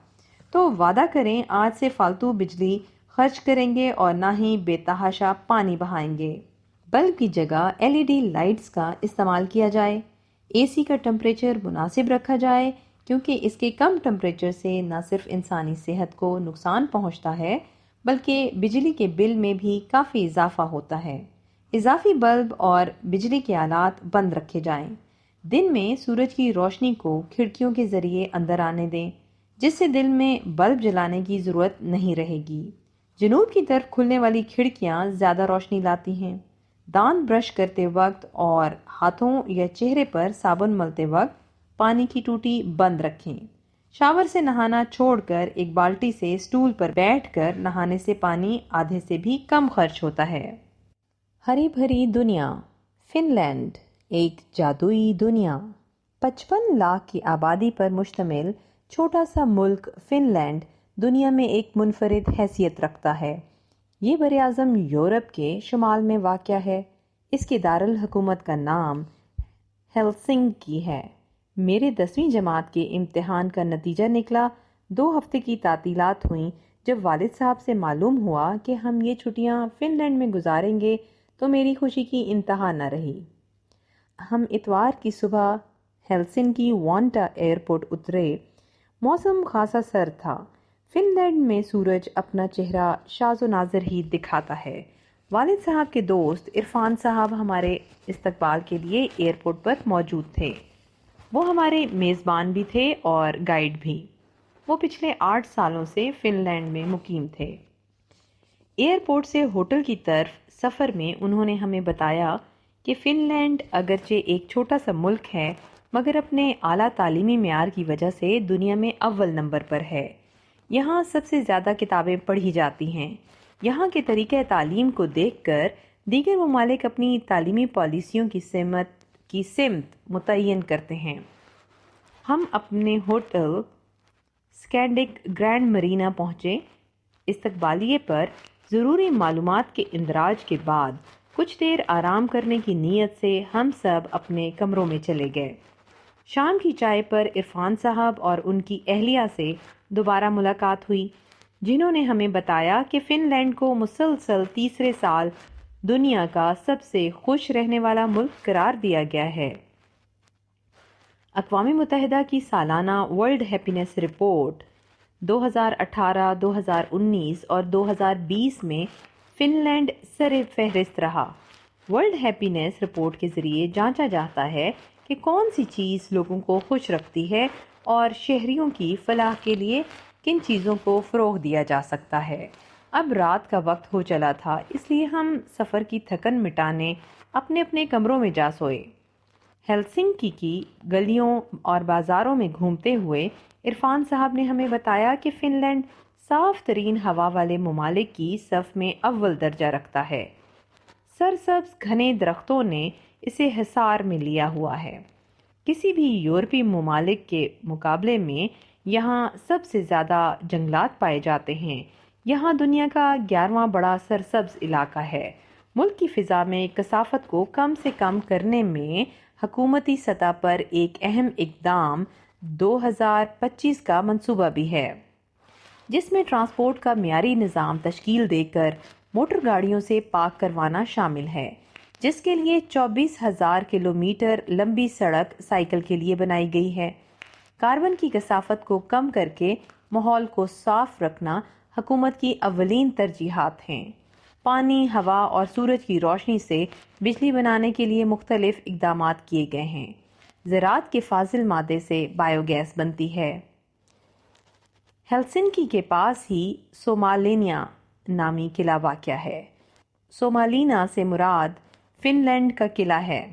[SPEAKER 1] تو وعدہ کریں آج سے فالتو بجلی خرچ کریں گے اور نہ ہی بے تحاشا پانی بہائیں گے۔ بلب کی جگہ LED لائٹس کا استعمال کیا جائے۔ AC کا ٹمپریچر مناسب رکھا جائے کیونکہ اس کے کم ٹمپریچر سے نہ صرف انسانی صحت کو نقصان پہنچتا ہے بلکہ بجلی کے بل میں بھی کافی اضافہ ہوتا ہے۔ اضافی بلب اور بجلی کے آلات بند رکھے جائیں۔ دن میں سورج کی روشنی کو کھڑکیوں کے ذریعے اندر آنے دیں، جس سے دن میں بلب جلانے کی ضرورت نہیں رہے گی۔ جنوب کی طرف کھلنے والی کھڑکیاں زیادہ روشنی لاتی ہیں۔ دانت برش کرتے وقت اور ہاتھوں یا چہرے پر صابن ملتے وقت پانی کی ٹوٹی بند رکھیں۔ شاور سے نہانا چھوڑ کر ایک بالٹی سے سٹول پر بیٹھ کر نہانے سے پانی آدھے سے بھی کم خرچ ہوتا ہے۔ ہری بھری دنیا، فن لینڈ ایک جادوئی دنیا۔ 55 لاکھ کی آبادی پر مشتمل چھوٹا سا ملک فن لینڈ دنیا میں ایک منفرد حیثیت رکھتا ہے۔ یہ براعظم یورپ کے شمال میں واقع ہے۔ اس کے دارالحکومت کا نام ہیلسنکی ہے۔ میرے 10ویں جماعت کے امتحان کا نتیجہ نکلا۔ 2 ہفتے کی تعطیلات ہوئیں۔ جب والد صاحب سے معلوم ہوا کہ ہم یہ چھٹیاں فن لینڈ میں گزاریں گے تو میری خوشی کی انتہا نہ رہی۔ ہم اتوار کی صبح ہیلسنکی وانٹا ایئرپورٹ اترے۔ موسم خاصا سرد تھا۔ فن لینڈ میں سورج اپنا چہرہ شاذ و نادر ہی دکھاتا ہے۔ والد صاحب کے دوست عرفان صاحب ہمارے استقبال کے لیے ایئرپورٹ پر موجود تھے۔ وہ ہمارے میزبان بھی تھے اور گائیڈ بھی۔ وہ پچھلے 8 سالوں سے فن لینڈ میں مقیم تھے۔ ایئرپورٹ سے ہوٹل کی طرف سفر میں انہوں نے ہمیں بتایا کہ فن لینڈ اگرچہ ایک چھوٹا سا ملک ہے مگر اپنے اعلیٰ تعلیمی معیار کی وجہ سے دنیا میں اول نمبر پر ہے۔ یہاں سب سے زیادہ کتابیں پڑھی جاتی ہیں۔ یہاں کے طریقہ تعلیم کو دیکھ کر دیگر ممالک اپنی تعلیمی پالیسیوں کی سمت متعین کرتے ہیں۔ ہم اپنے ہوٹل سکینڈک گرینڈ مرینا پہنچے۔ استقبالیے پر ضروری معلومات کے اندراج کے بعد کچھ دیر آرام کرنے کی نیت سے ہم سب اپنے کمروں میں چلے گئے۔ شام کی چائے پر عرفان صاحب اور ان کی اہلیہ سے دوبارہ ملاقات ہوئی، جنہوں نے ہمیں بتایا کہ فن لینڈ کو مسلسل تیسرے سال دنیا کا سب سے خوش رہنے والا ملک قرار دیا گیا ہے۔ اقوام متحدہ کی سالانہ ورلڈ ہیپینس رپورٹ 2018، 2019 اور 2020 میں فن لینڈ سر فہرست رہا۔ ورلڈ ہیپینس رپورٹ کے ذریعے جانچا جاتا ہے کہ کون سی چیز لوگوں کو خوش رکھتی ہے اور شہریوں کی فلاح کے لیے کن چیزوں کو فروغ دیا جا سکتا ہے۔ اب رات کا وقت ہو چلا تھا، اس لیے ہم سفر کی تھکن مٹانے اپنے اپنے کمروں میں جا سوئے۔ ہیلسنکی کی گلیوں اور بازاروں میں گھومتے ہوئے عرفان صاحب نے ہمیں بتایا کہ فن لینڈ صاف ترین ہوا والے ممالک کی صف میں اول درجہ رکھتا ہے۔ سرسبز گھنے درختوں نے اسے حصار میں لیا ہوا ہے۔ کسی بھی یورپی ممالک کے مقابلے میں یہاں سب سے زیادہ جنگلات پائے جاتے ہیں۔ یہاں دنیا کا 11واں بڑا سرسبز علاقہ ہے۔ ملک کی فضا میں کثافت کو کم سے کم کرنے میں حکومتی سطح پر ایک اہم اقدام 2025 کا منصوبہ بھی ہے، جس میں ٹرانسپورٹ کا معیاری نظام تشکیل دے کر موٹر گاڑیوں سے پاک کروانا شامل ہے، جس کے لیے 24,000 کلومیٹر لمبی سڑک سائیکل کے لیے بنائی گئی ہے۔ کاربن کی کثافت کو کم کر کے ماحول کو صاف رکھنا حکومت کی اولین ترجیحات ہیں۔ پانی، ہوا اور سورج کی روشنی سے بجلی بنانے کے لیے مختلف اقدامات کیے گئے ہیں۔ زراعت کے فاضل مادے سے بایو گیس بنتی ہے۔ ہیلسنکی کے پاس ہی سومالینیا نامی قلعہ واقع ہے۔ سومالینا سے مراد فن لینڈ کا قلعہ ہے،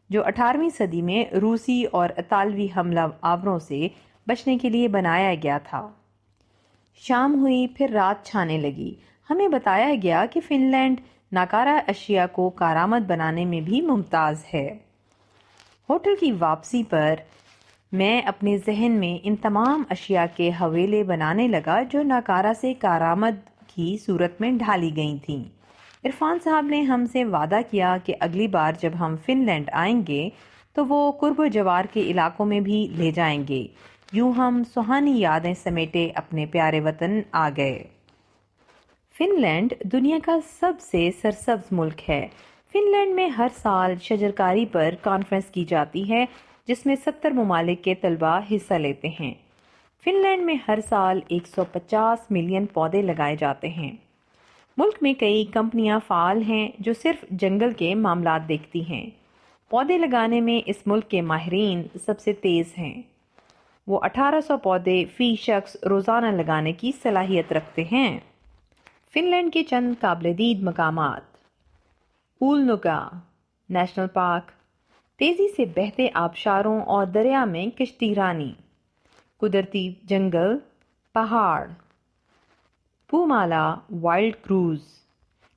[SPEAKER 1] جو 18ویں صدی میں روسی اور اطالوی حملہ آوروں سے بچنے کے لیے بنایا گیا تھا۔ شام ہوئی، پھر رات چھانے لگی۔ ہمیں بتایا گیا کہ فن لینڈ ناکارہ اشیاء کو کارآمد بنانے میں بھی ممتاز ہے۔ ہوٹل کی واپسی پر میں اپنے ذہن میں ان تمام اشیاء کے حوالے بنانے لگا جو ناکارہ سے کارآمد کی صورت میں ڈھالی گئی تھیں۔ عرفان صاحب نے ہم سے وعدہ کیا کہ اگلی بار جب ہم فن لینڈ آئیں گے تو وہ قرب و جوار کے علاقوں میں بھی لے جائیں گے۔ یوں ہم سہانی یادیں سمیٹے اپنے پیارے وطن آ گئے۔ فن لینڈ دنیا کا سب سے سرسبز ملک ہے۔ فن لینڈ میں ہر سال شجرکاری پر کانفرنس کی جاتی ہے، جس میں 70 ممالک کے طلباء حصہ لیتے ہیں۔ فن لینڈ میں ہر سال 150 ملین پودے لگائے جاتے ہیں۔ ملک میں کئی کمپنیاں فعال ہیں جو صرف جنگل کے معاملات دیکھتی ہیں۔ پودے لگانے میں اس ملک کے ماہرین سب سے تیز ہیں۔ وہ 1800 پودے فی شخص روزانہ لگانے کی صلاحیت رکھتے ہیں۔ فن لینڈ کے چند قابل دید مقامات: اولنگا نیشنل پارک، تیزی سے بہتے آبشاروں اور دریا میں کشتی رانی، قدرتی جنگل، پہاڑ، پومالا وائلڈ کروز،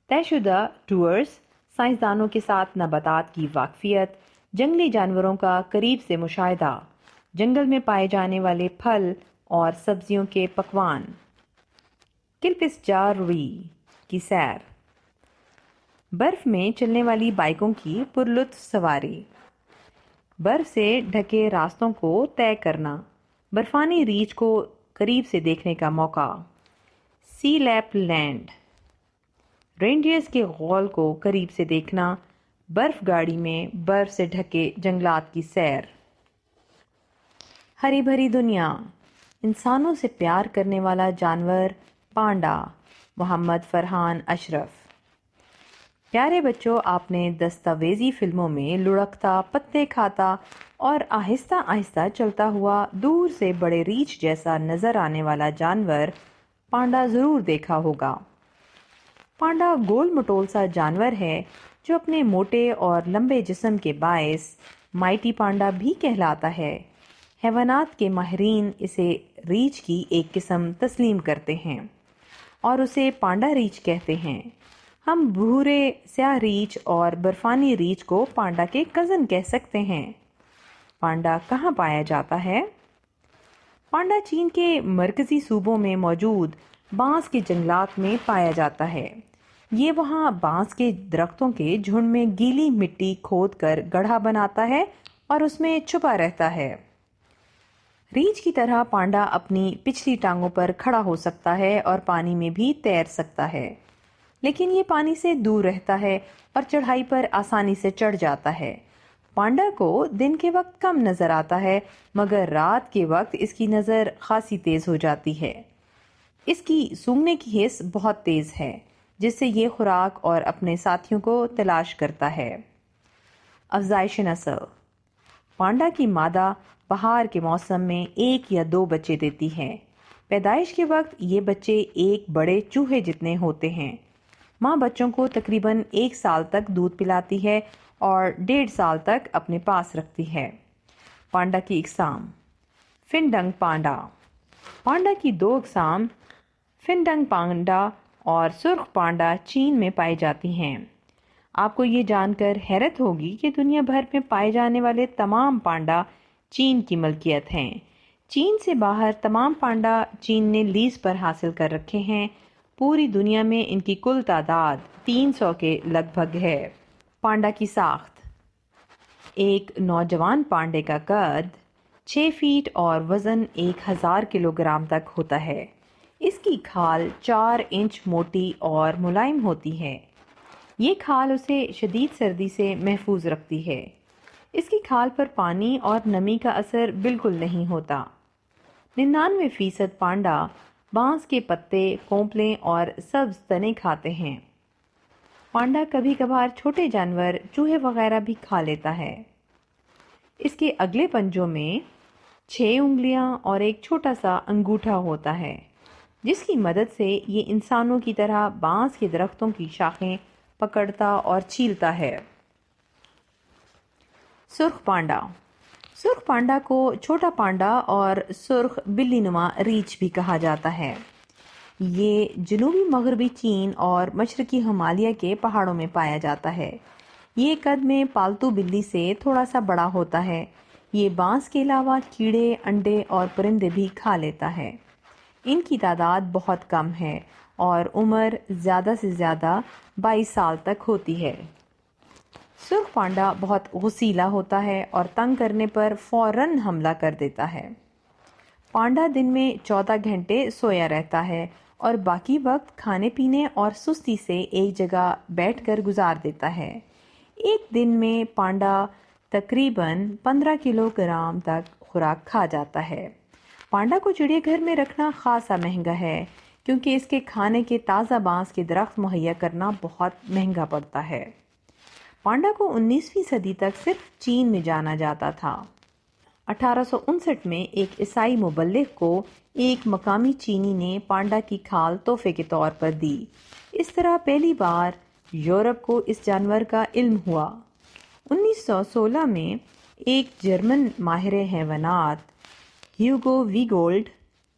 [SPEAKER 1] طے شدہ ٹورز، سائنسدانوں کے ساتھ نباتات کی واقفیت، جنگلی جانوروں کا قریب سے مشاہدہ، جنگل میں پائے جانے والے پھل اور سبزیوں کے پکوان، کلپسجاروی کی سیر، برف میں چلنے والی بائکوں کی پرلطف سواری، برف سے ڈھکے راستوں کو طے کرنا، برفانی ریچھ کو قریب سے دیکھنے کا موقع، سی لیپ لینڈ، رینڈیئرز کے غول کو قریب سے دیکھنا، برف گاڑی میں برف سے ڈھکے جنگلات کی سیر۔ ہری بھری دنیا، انسانوں سے پیار کرنے والا جانور پانڈا، محمد فرحان اشرف۔ پیارے بچوں، آپ نے دستاویزی فلموں میں لڑکتا، پتے کھاتا اور آہستہ آہستہ چلتا ہوا دور سے بڑے ریچھ جیسا نظر آنے والا جانور پانڈا ضرور دیکھا ہوگا۔ پانڈا گول مٹول سا جانور ہے جو اپنے موٹے اور لمبے جسم کے باعث مائٹی پانڈا بھی کہلاتا ہے۔ حیوانات کے ماہرین اسے ریچھ کی ایک قسم تسلیم کرتے ہیں اور اسے پانڈا ریچھ کہتے ہیں۔ ہم بھورے سیاہ ریچھ اور برفانی ریچھ کو پانڈا کے کزن کہہ سکتے ہیں۔ پانڈا کہاں پایا جاتا ہے؟ پانڈا چین کے مرکزی صوبوں میں موجود بانس کے جنگلات میں پایا جاتا ہے۔ یہ وہاں بانس کے درختوں کے جھنڈ میں گیلی مٹی کھود کر گڑھا بناتا ہے اور اس میں چھپا رہتا ہے۔ ریچھ کی طرح پانڈا اپنی پچھلی ٹانگوں پر کھڑا ہو سکتا ہے اور پانی میں بھی تیر سکتا ہے، لیکن یہ پانی سے دور رہتا ہے اور چڑھائی پر آسانی سے چڑھ جاتا ہے۔ پانڈا کو دن کے وقت کم نظر آتا ہے، مگر رات کے وقت اس کی نظر خاصی تیز ہو جاتی ہے۔ اس کی سونگھنے کی حس بہت تیز ہے، جس سے یہ خوراک اور اپنے ساتھیوں کو تلاش کرتا ہے۔ افزائش نسل: پانڈا کی مادہ بہار کے موسم میں 1 یا 2 بچے دیتی ہے۔ پیدائش کے وقت یہ بچے ایک بڑے چوہے جتنے ہوتے ہیں۔ ماں بچوں کو تقریباً 1 سال تک دودھ پلاتی ہے اور 1.5 سال تک اپنے پاس رکھتی ہے۔ پانڈا کی اقسام: فنڈنگ پانڈا۔ پانڈا کی 2 اقسام فنڈنگ پانڈا اور سرخ پانڈا چین میں پائی جاتی ہیں۔ آپ کو یہ جان کر حیرت ہوگی کہ دنیا بھر میں پائے جانے والے تمام پانڈا چین کی ملکیت ہیں۔ چین سے باہر تمام پانڈا چین نے لیز پر حاصل کر رکھے ہیں۔ پوری دنیا میں ان کی کل تعداد 300 کے لگ بھگ ہے۔ پانڈا کی ساخت: ایک نوجوان پانڈے کا قد 6 فیٹ اور وزن 1000 کلو گرام تک ہوتا ہے۔ اس کی کھال 4 انچ موٹی اور ملائم ہوتی ہے۔ یہ کھال اسے شدید سردی سے محفوظ رکھتی ہے۔ اس کی کھال پر پانی اور نمی کا اثر بالکل نہیں ہوتا۔ 99% پانڈا بانس کے پتے، کونپلیں اور سبز تنے کھاتے ہیں۔ پانڈا کبھی کبھار چھوٹے جانور، چوہے وغیرہ بھی کھا لیتا ہے۔ اس کے اگلے پنجوں میں 6 انگلیاں اور ایک چھوٹا سا انگوٹھا ہوتا ہے، جس کی مدد سے یہ انسانوں کی طرح بانس کے درختوں کی شاخیں پکڑتا اور چھیلتا ہے۔ سرخ پانڈا۔ سرخ پانڈا کو چھوٹا پانڈا اور سرخ بلی نما ریچھ بھی کہا جاتا ہے۔ یہ جنوبی مغربی چین اور مشرقی ہمالیہ کے پہاڑوں میں پایا جاتا ہے۔ یہ قد میں پالتو بلی سے تھوڑا سا بڑا ہوتا ہے۔ یہ بانس کے علاوہ کیڑے، انڈے اور پرندے بھی کھا لیتا ہے۔ ان کی تعداد بہت کم ہے اور عمر زیادہ سے زیادہ 22 سال تک ہوتی ہے۔ سرخ پانڈا بہت غصیلا ہوتا ہے اور تنگ کرنے پر فوراً حملہ کر دیتا ہے۔ پانڈا دن میں 14 گھنٹے سویا رہتا ہے اور باقی وقت کھانے پینے اور سستی سے ایک جگہ بیٹھ کر گزار دیتا ہے۔ ایک دن میں پانڈا تقریباً 15 کلو گرام تک خوراک کھا جاتا ہے۔ پانڈا کو چڑیا گھر میں رکھنا خاصا مہنگا ہے، کیونکہ اس کے کھانے کے تازہ بانس کے درخت مہیا کرنا بہت مہنگا پڑتا ہے۔ پانڈا کو 19ویں صدی تک صرف چین میں جانا جاتا تھا۔ 1859 میں ایک عیسائی مبلغ کو ایک مقامی چینی نے پانڈا کی کھال تحفے کے طور پر دی۔ اس طرح پہلی بار یورپ کو اس جانور کا علم ہوا۔ 1916 میں ایک جرمن ماہر حیوانات ہیوگو ویگولڈ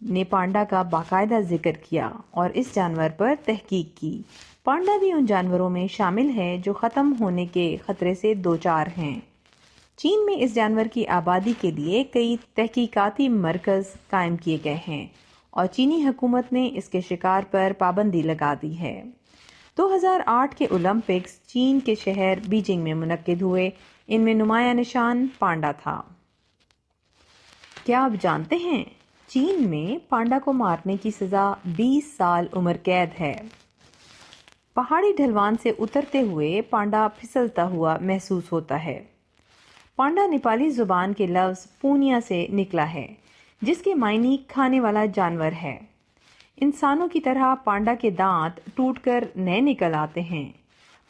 [SPEAKER 1] نے پانڈا کا باقاعدہ ذکر کیا اور اس جانور پر تحقیق کی۔ پانڈا بھی ان جانوروں میں شامل ہے جو ختم ہونے کے خطرے سے دوچار ہیں۔ چین میں اس جانور کی آبادی کے لیے کئی تحقیقاتی مرکز قائم کیے گئے ہیں اور چینی حکومت نے اس کے شکار پر پابندی لگا دی ہے۔ 2008 کے اولمپکس چین کے شہر بیجنگ میں منعقد ہوئے۔ ان میں نمایاں نشان پانڈا تھا۔ کیا آپ جانتے ہیں چین میں پانڈا کو مارنے کی سزا 20 سال عمر قید ہے۔ پہاڑی ڈھلوان سے اترتے ہوئے پانڈا پھسلتا ہوا محسوس ہوتا ہے۔ پانڈا نیپالی زبان کے لفظ پونیا سے نکلا ہے، جس کے معنی کھانے والا جانور ہے۔ انسانوں کی طرح پانڈا کے دانت ٹوٹ کر نئے نکل آتے ہیں۔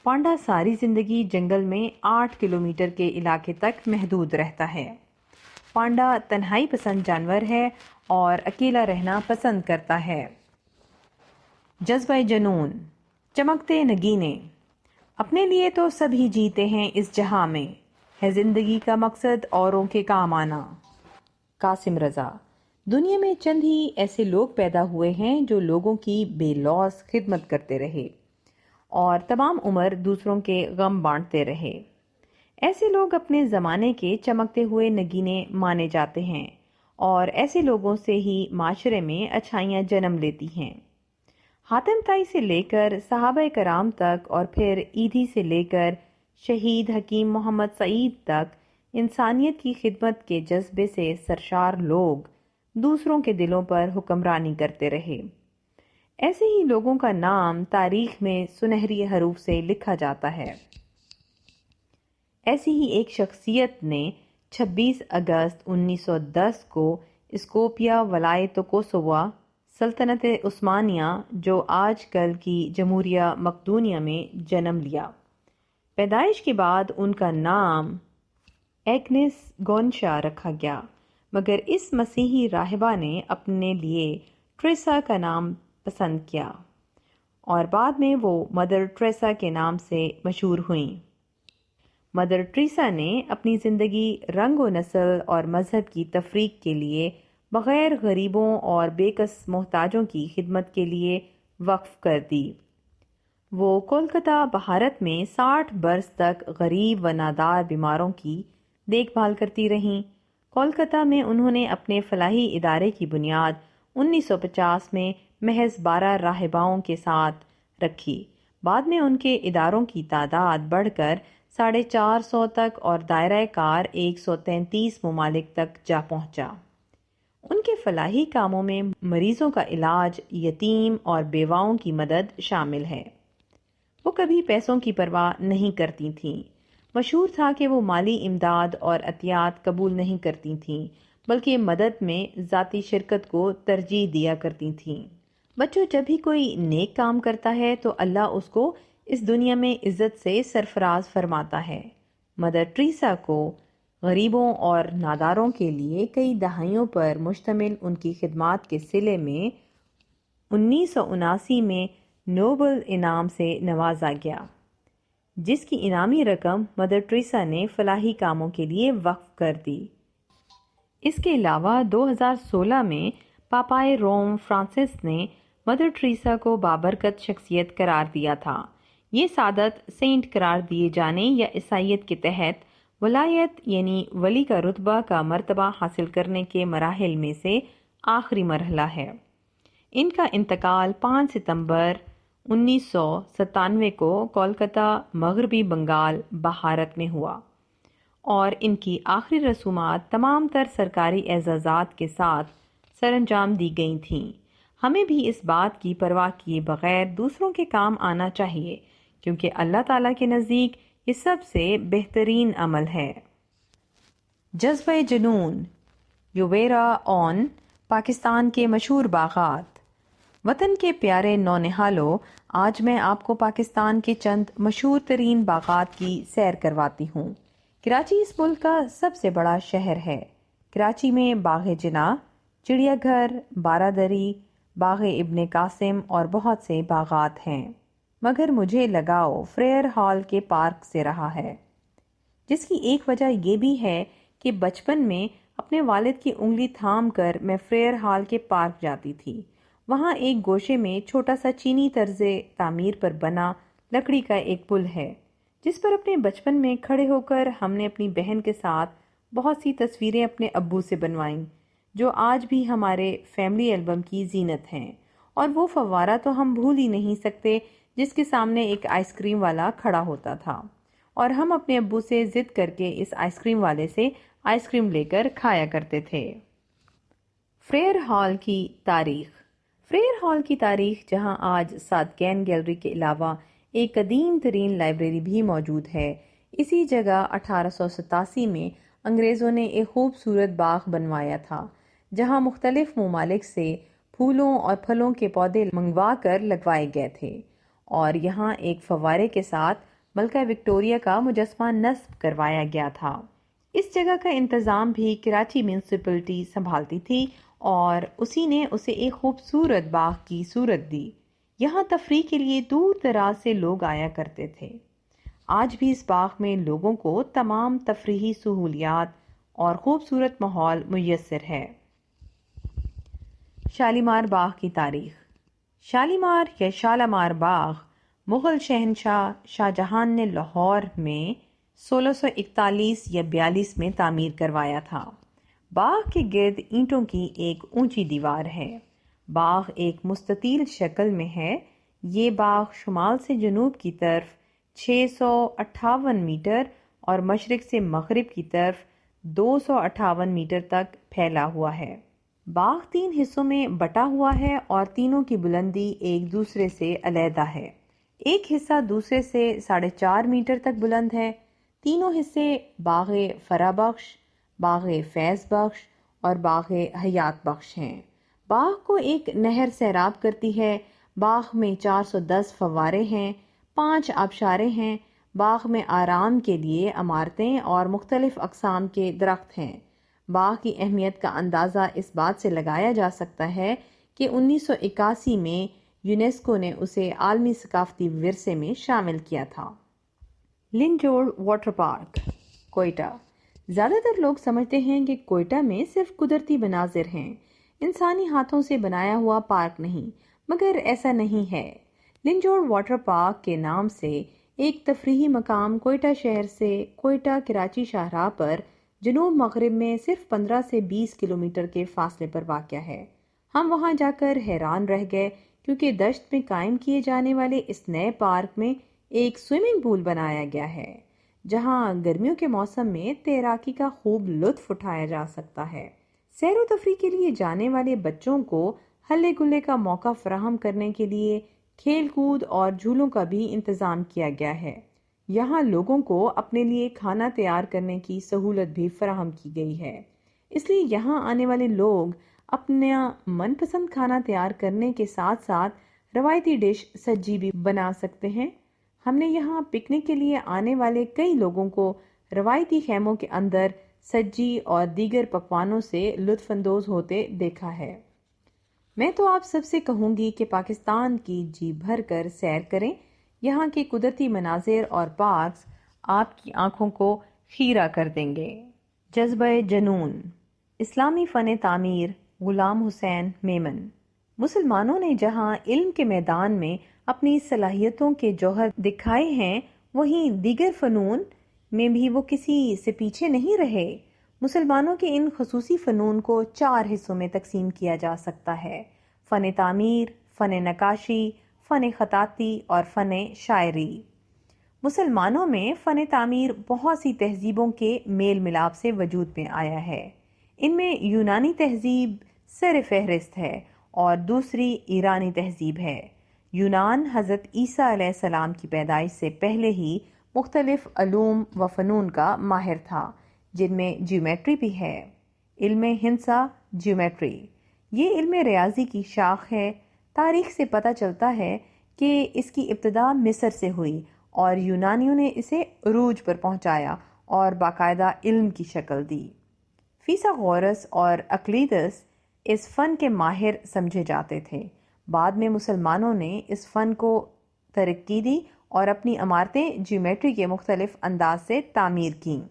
[SPEAKER 1] پانڈا ساری زندگی جنگل میں 8 کلومیٹر کے علاقے تک محدود رہتا ہے۔ پانڈا تنہائی پسند جانور ہے اور اکیلا رہنا پسند کرتا ہے۔ جذبہ جنون۔ چمکتے نگینے۔ اپنے لیے تو سبھی جیتے ہیں اس جہاں میں، ہے زندگی کا مقصد اوروں کے کام آنا۔ قاسم رضا۔ دنیا میں چند ہی ایسے لوگ پیدا ہوئے ہیں جو لوگوں کی بے لوث خدمت کرتے رہے اور تمام عمر دوسروں کے غم بانٹتے رہے۔ ایسے لوگ اپنے زمانے کے چمکتے ہوئے نگینے مانے جاتے ہیں اور ایسے لوگوں سے ہی معاشرے میں اچھائیاں جنم لیتی ہیں۔ حاتم طائی سے لے کر صحابہ کرام تک اور پھر ایدھی سے لے کر شہید حکیم محمد سعید تک انسانیت کی خدمت کے جذبے سے سرشار لوگ دوسروں کے دلوں پر حکمرانی کرتے رہے۔ ایسے ہی لوگوں کا نام تاریخ میں سنہری حروف سے لکھا جاتا ہے۔ ایسی ہی ایک شخصیت نے 26 اگست 1910 کو اسکوپیا ولایت کوسووا سلطنت عثمانیہ جو آج کل کی جمہوریہ مقدونیہ میں جنم لیا۔ پیدائش کے بعد ان کا نام ایگنیس گونشا رکھا گیا، مگر اس مسیحی راہبہ نے اپنے لیے ٹریسا کا نام پسند کیا اور بعد میں وہ مدر ٹریسا کے نام سے مشہور ہوئیں۔ مدر ٹریسا نے اپنی زندگی رنگ و نسل اور مذہب کی تفریق کے لیے بغیر غریبوں اور بے کس محتاجوں کی خدمت کے لیے وقف کر دی۔ وہ کولکتہ بھارت میں 60 برس تک غریب و نادار بیماروں کی دیکھ بھال کرتی رہیں۔ کولکتہ میں انہوں نے اپنے فلاحی ادارے کی بنیاد 1950 میں محض 12 راہباؤں کے ساتھ رکھی۔ بعد میں ان کے اداروں کی تعداد بڑھ کر 450 تک اور دائرہ کار 133 ممالک تک جا پہنچا۔ ان کے فلاحی کاموں میں مریضوں کا علاج، یتیم اور بیواؤں کی مدد شامل ہے۔ وہ کبھی پیسوں کی پرواہ نہیں کرتی تھیں۔ مشہور تھا کہ وہ مالی امداد اور عطیات قبول نہیں کرتی تھیں، بلکہ مدد میں ذاتی شرکت کو ترجیح دیا کرتی تھیں۔ بچوں، جب بھی کوئی نیک کام کرتا ہے تو اللہ اس کو اس دنیا میں عزت سے سرفراز فرماتا ہے۔ مدر ٹریسا کو غریبوں اور ناداروں کے لیے کئی دہائیوں پر مشتمل ان کی خدمات کے صلے میں 1979 میں نوبل انعام سے نوازا گیا، جس کی انعامی رقم مدر ٹریسا نے فلاحی کاموں کے لیے وقف کر دی۔ اس کے علاوہ 2016 میں پاپائے روم فرانسس نے مدر ٹریسا کو بابرکت شخصیت قرار دیا تھا۔ یہ سعادت سینٹ قرار دیے جانے یا عیسائیت کے تحت ولایت یعنی ولی کا رتبہ کا مرتبہ حاصل کرنے کے مراحل میں سے آخری مرحلہ ہے۔ ان کا انتقال 5 ستمبر 1997 کو کولکتہ، مغربی بنگال، بھارت میں ہوا، اور ان کی آخری رسومات تمام تر سرکاری اعزازات کے ساتھ سر انجام دی گئی تھیں۔ ہمیں بھی اس بات کی پرواہ کیے بغیر دوسروں کے کام آنا چاہیے، کیونکہ اللہ تعالیٰ کے نزدیک یہ سب سے بہترین عمل ہے۔ جذبہ جنون، یوویرا اون، پاکستان کے مشہور باغات۔ وطن کے پیارے نونہالوں، آج میں آپ کو پاکستان کے چند مشہور ترین باغات کی سیر کرواتی ہوں۔ کراچی اس ملک کا سب سے بڑا شہر ہے۔ کراچی میں باغ جناح، چڑیا گھر، بارادری، باغ ابن قاسم اور بہت سے باغات ہیں، مگر مجھے لگاؤ فریئر ہال کے پارک سے رہا ہے، جس کی ایک وجہ یہ بھی ہے کہ بچپن میں اپنے والد کی انگلی تھام کر میں فریئر ہال کے پارک جاتی تھی۔ وہاں ایک گوشے میں چھوٹا سا چینی طرز تعمیر پر بنا لکڑی کا ایک پل ہے، جس پر اپنے بچپن میں کھڑے ہو کر ہم نے اپنی بہن کے ساتھ بہت سی تصویریں اپنے ابو سے بنوائیں، جو آج بھی ہمارے فیملی البم کی زینت ہیں۔ اور وہ فوارہ تو ہم بھول ہی نہیں سکتے جس کے سامنے ایک آئس کریم والا کھڑا ہوتا تھا، اور ہم اپنے ابو سے ضد کر کے اس آئس کریم والے سے آئس کریم لے کر کھایا کرتے تھے۔ فریئر ہال کی تاریخ۔ فریئر ہال کی تاریخ، جہاں آج صادقین گیلری کے علاوہ ایک قدیم ترین لائبریری بھی موجود ہے، اسی جگہ 1887 میں انگریزوں نے ایک خوبصورت باغ بنوایا تھا، جہاں مختلف ممالک سے پھولوں اور پھلوں کے پودے منگوا کر لگوائے گئے تھے، اور یہاں ایک فوارے کے ساتھ ملکہ وکٹوریہ کا مجسمہ نصب کروایا گیا تھا۔ اس جگہ کا انتظام بھی کراچی میونسپلٹی سنبھالتی تھی، اور اسی نے اسے ایک خوبصورت باغ کی صورت دی۔ یہاں تفریح کے لیے دور دراز سے لوگ آیا کرتے تھے۔ آج بھی اس باغ میں لوگوں کو تمام تفریحی سہولیات اور خوبصورت ماحول میسر ہے۔ شالیمار باغ کی تاریخ۔ شالیمار یا شالامار باغ مغل شہنشاہ شاہ جہان نے لاہور میں 1641 یا 42 میں تعمیر کروایا تھا۔ باغ کے گرد اینٹوں کی ایک اونچی دیوار ہے۔ باغ ایک مستطیل شکل میں ہے۔ یہ باغ شمال سے جنوب کی طرف 658 میٹر اور مشرق سے مغرب کی طرف 258 میٹر تک پھیلا ہوا ہے۔ باغ 3 حصوں میں بٹا ہوا ہے اور تینوں کی بلندی ایک دوسرے سے علیحدہ ہے۔ ایک حصہ دوسرے سے 4.5 میٹر تک بلند ہے۔ تینوں حصے باغ فرابخش، باغ فیض بخش اور باغ حیات بخش ہیں۔ باغ کو ایک نہر سیراب کرتی ہے۔ باغ میں 410 فوارے ہیں، 5 آبشاریں ہیں۔ باغ میں آرام کے لیے عمارتیں اور مختلف اقسام کے درخت ہیں۔ باغ کی اہمیت کا اندازہ اس بات سے لگایا جا سکتا ہے کہ 1981 میں یونیسکو نے اسے عالمی ثقافتی ورثے میں شامل کیا تھا۔ لنجوڑ واٹر پارک، کوئٹہ۔ زیادہ تر لوگ سمجھتے ہیں کہ کوئٹہ میں صرف قدرتی مناظر ہیں، انسانی ہاتھوں سے بنایا ہوا پارک نہیں، مگر ایسا نہیں ہے۔ لنجوڑ واٹر پارک کے نام سے ایک تفریحی مقام کوئٹہ شہر سے کوئٹہ کراچی شاہراہ پر جنوب مغرب میں صرف 15 سے 20 کلومیٹر کے فاصلے پر واقع ہے۔ ہم وہاں جا کر حیران رہ گئے کیونکہ دشت میں قائم کیے جانے والے اس نئے پارک میں ایک سوئمنگ پول بنایا گیا ہے، جہاں گرمیوں کے موسم میں تیراکی کا خوب لطف اٹھایا جا سکتا ہے۔ سیر و تفریح کے لیے جانے والے بچوں کو ہلے گلے کا موقع فراہم کرنے کے لیے کھیل کود اور جھولوں کا بھی انتظام کیا گیا ہے۔ یہاں لوگوں کو اپنے لیے کھانا تیار کرنے کی سہولت بھی فراہم کی گئی ہے، اس لیے یہاں آنے والے لوگ اپنا من پسند کھانا تیار کرنے کے ساتھ ساتھ روایتی ڈش سجی بھی بنا سکتے ہیں۔ ہم نے یہاں پکنک کے لیے آنے والے کئی لوگوں کو روایتی خیموں کے اندر سجی اور دیگر پکوانوں سے لطف اندوز ہوتے دیکھا ہے۔ میں تو آپ سب سے کہوں گی کہ پاکستان کی جی بھر کر سیر کریں، یہاں کے قدرتی مناظر اور پارکس آپ کی آنکھوں کو خیرہ کر دیں گے۔ جذبہ جنون، اسلامی فن تعمیر، غلام حسین میمن۔ مسلمانوں نے جہاں علم کے میدان میں اپنی صلاحیتوں کے جوہر دکھائے ہیں، وہیں دیگر فنون میں بھی وہ کسی سے پیچھے نہیں رہے۔ مسلمانوں کے ان خصوصی فنون کو 4 حصوں میں تقسیم کیا جا سکتا ہے: فن تعمیر، فن نقاشی، فن خطاطی اور فن شاعری۔ مسلمانوں میں فن تعمیر بہت سی تہذیبوں کے میل ملاپ سے وجود میں آیا ہے۔ ان میں یونانی تہذیب سر فہرست ہے اور دوسری ایرانی تہذیب ہے۔ یونان حضرت عیسیٰ علیہ السلام کی پیدائش سے پہلے ہی مختلف علوم و فنون کا ماہر تھا، جن میں جیومیٹری بھی ہے۔ علم ہندسہ جیومیٹری، یہ علم ریاضی کی شاخ ہے۔ تاریخ سے پتہ چلتا ہے کہ اس کی ابتدا مصر سے ہوئی اور یونانیوں نے اسے عروج پر پہنچایا اور باقاعدہ علم کی شکل دی۔ فیثاغورس اور اقلیدس اس فن کے ماہر سمجھے جاتے تھے۔ بعد میں مسلمانوں نے اس فن کو ترقی دی اور اپنی عمارتیں جیومیٹری کے مختلف انداز سے تعمیر کیں۔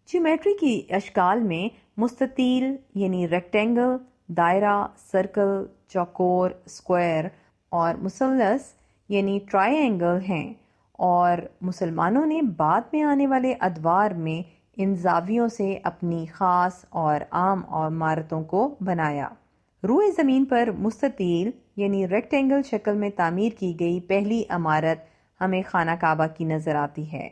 [SPEAKER 1] جیومیٹری کی اشکال میں مستطیل یعنی ریکٹینگل، دائرہ، سرکل، چوکور، اسکوائر اور مثلث یعنی ٹرائی اینگل ہیں، اور مسلمانوں نے بعد میں آنے والے ادوار میں ان زاویوں سے اپنی خاص اور عام عمارتوں کو بنایا۔ روئے زمین پر مستطیل یعنی ریکٹینگل شکل میں تعمیر کی گئی پہلی عمارت ہمیں خانہ کعبہ کی نظر آتی ہے۔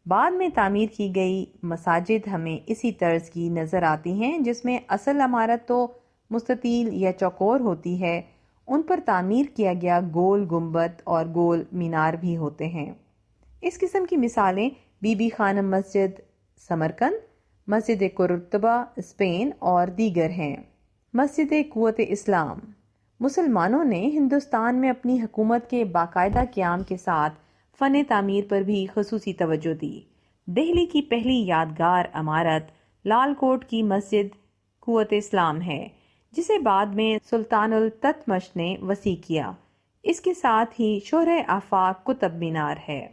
[SPEAKER 1] بعد میں تعمیر کی گئی مساجد ہمیں اسی طرز کی نظر آتی ہیں، جس میں اصل عمارت تو مستطیل یا چوکور ہوتی ہے، ان پر تعمیر کیا گیا گول گنبد اور گول مینار بھی ہوتے ہیں۔ اس قسم کی مثالیں be be Khanum Masjid Samarkand, Masjid قرطبہ Spain اور دیگر ہیں۔ مسجد قوت اسلام، مسلمانوں نے ہندوستان میں اپنی حکومت کے باقاعدہ قیام کے ساتھ فن تعمیر پر بھی خصوصی توجہ دی۔ دہلی کی پہلی یادگار عمارت لال کوٹ کی مسجد قوت اسلام ہے، جسے بعد میں سلطان التتمش نے وسیع کیا۔ اس کے ساتھ ہی شہرہ آفاق قطب مینار ہے۔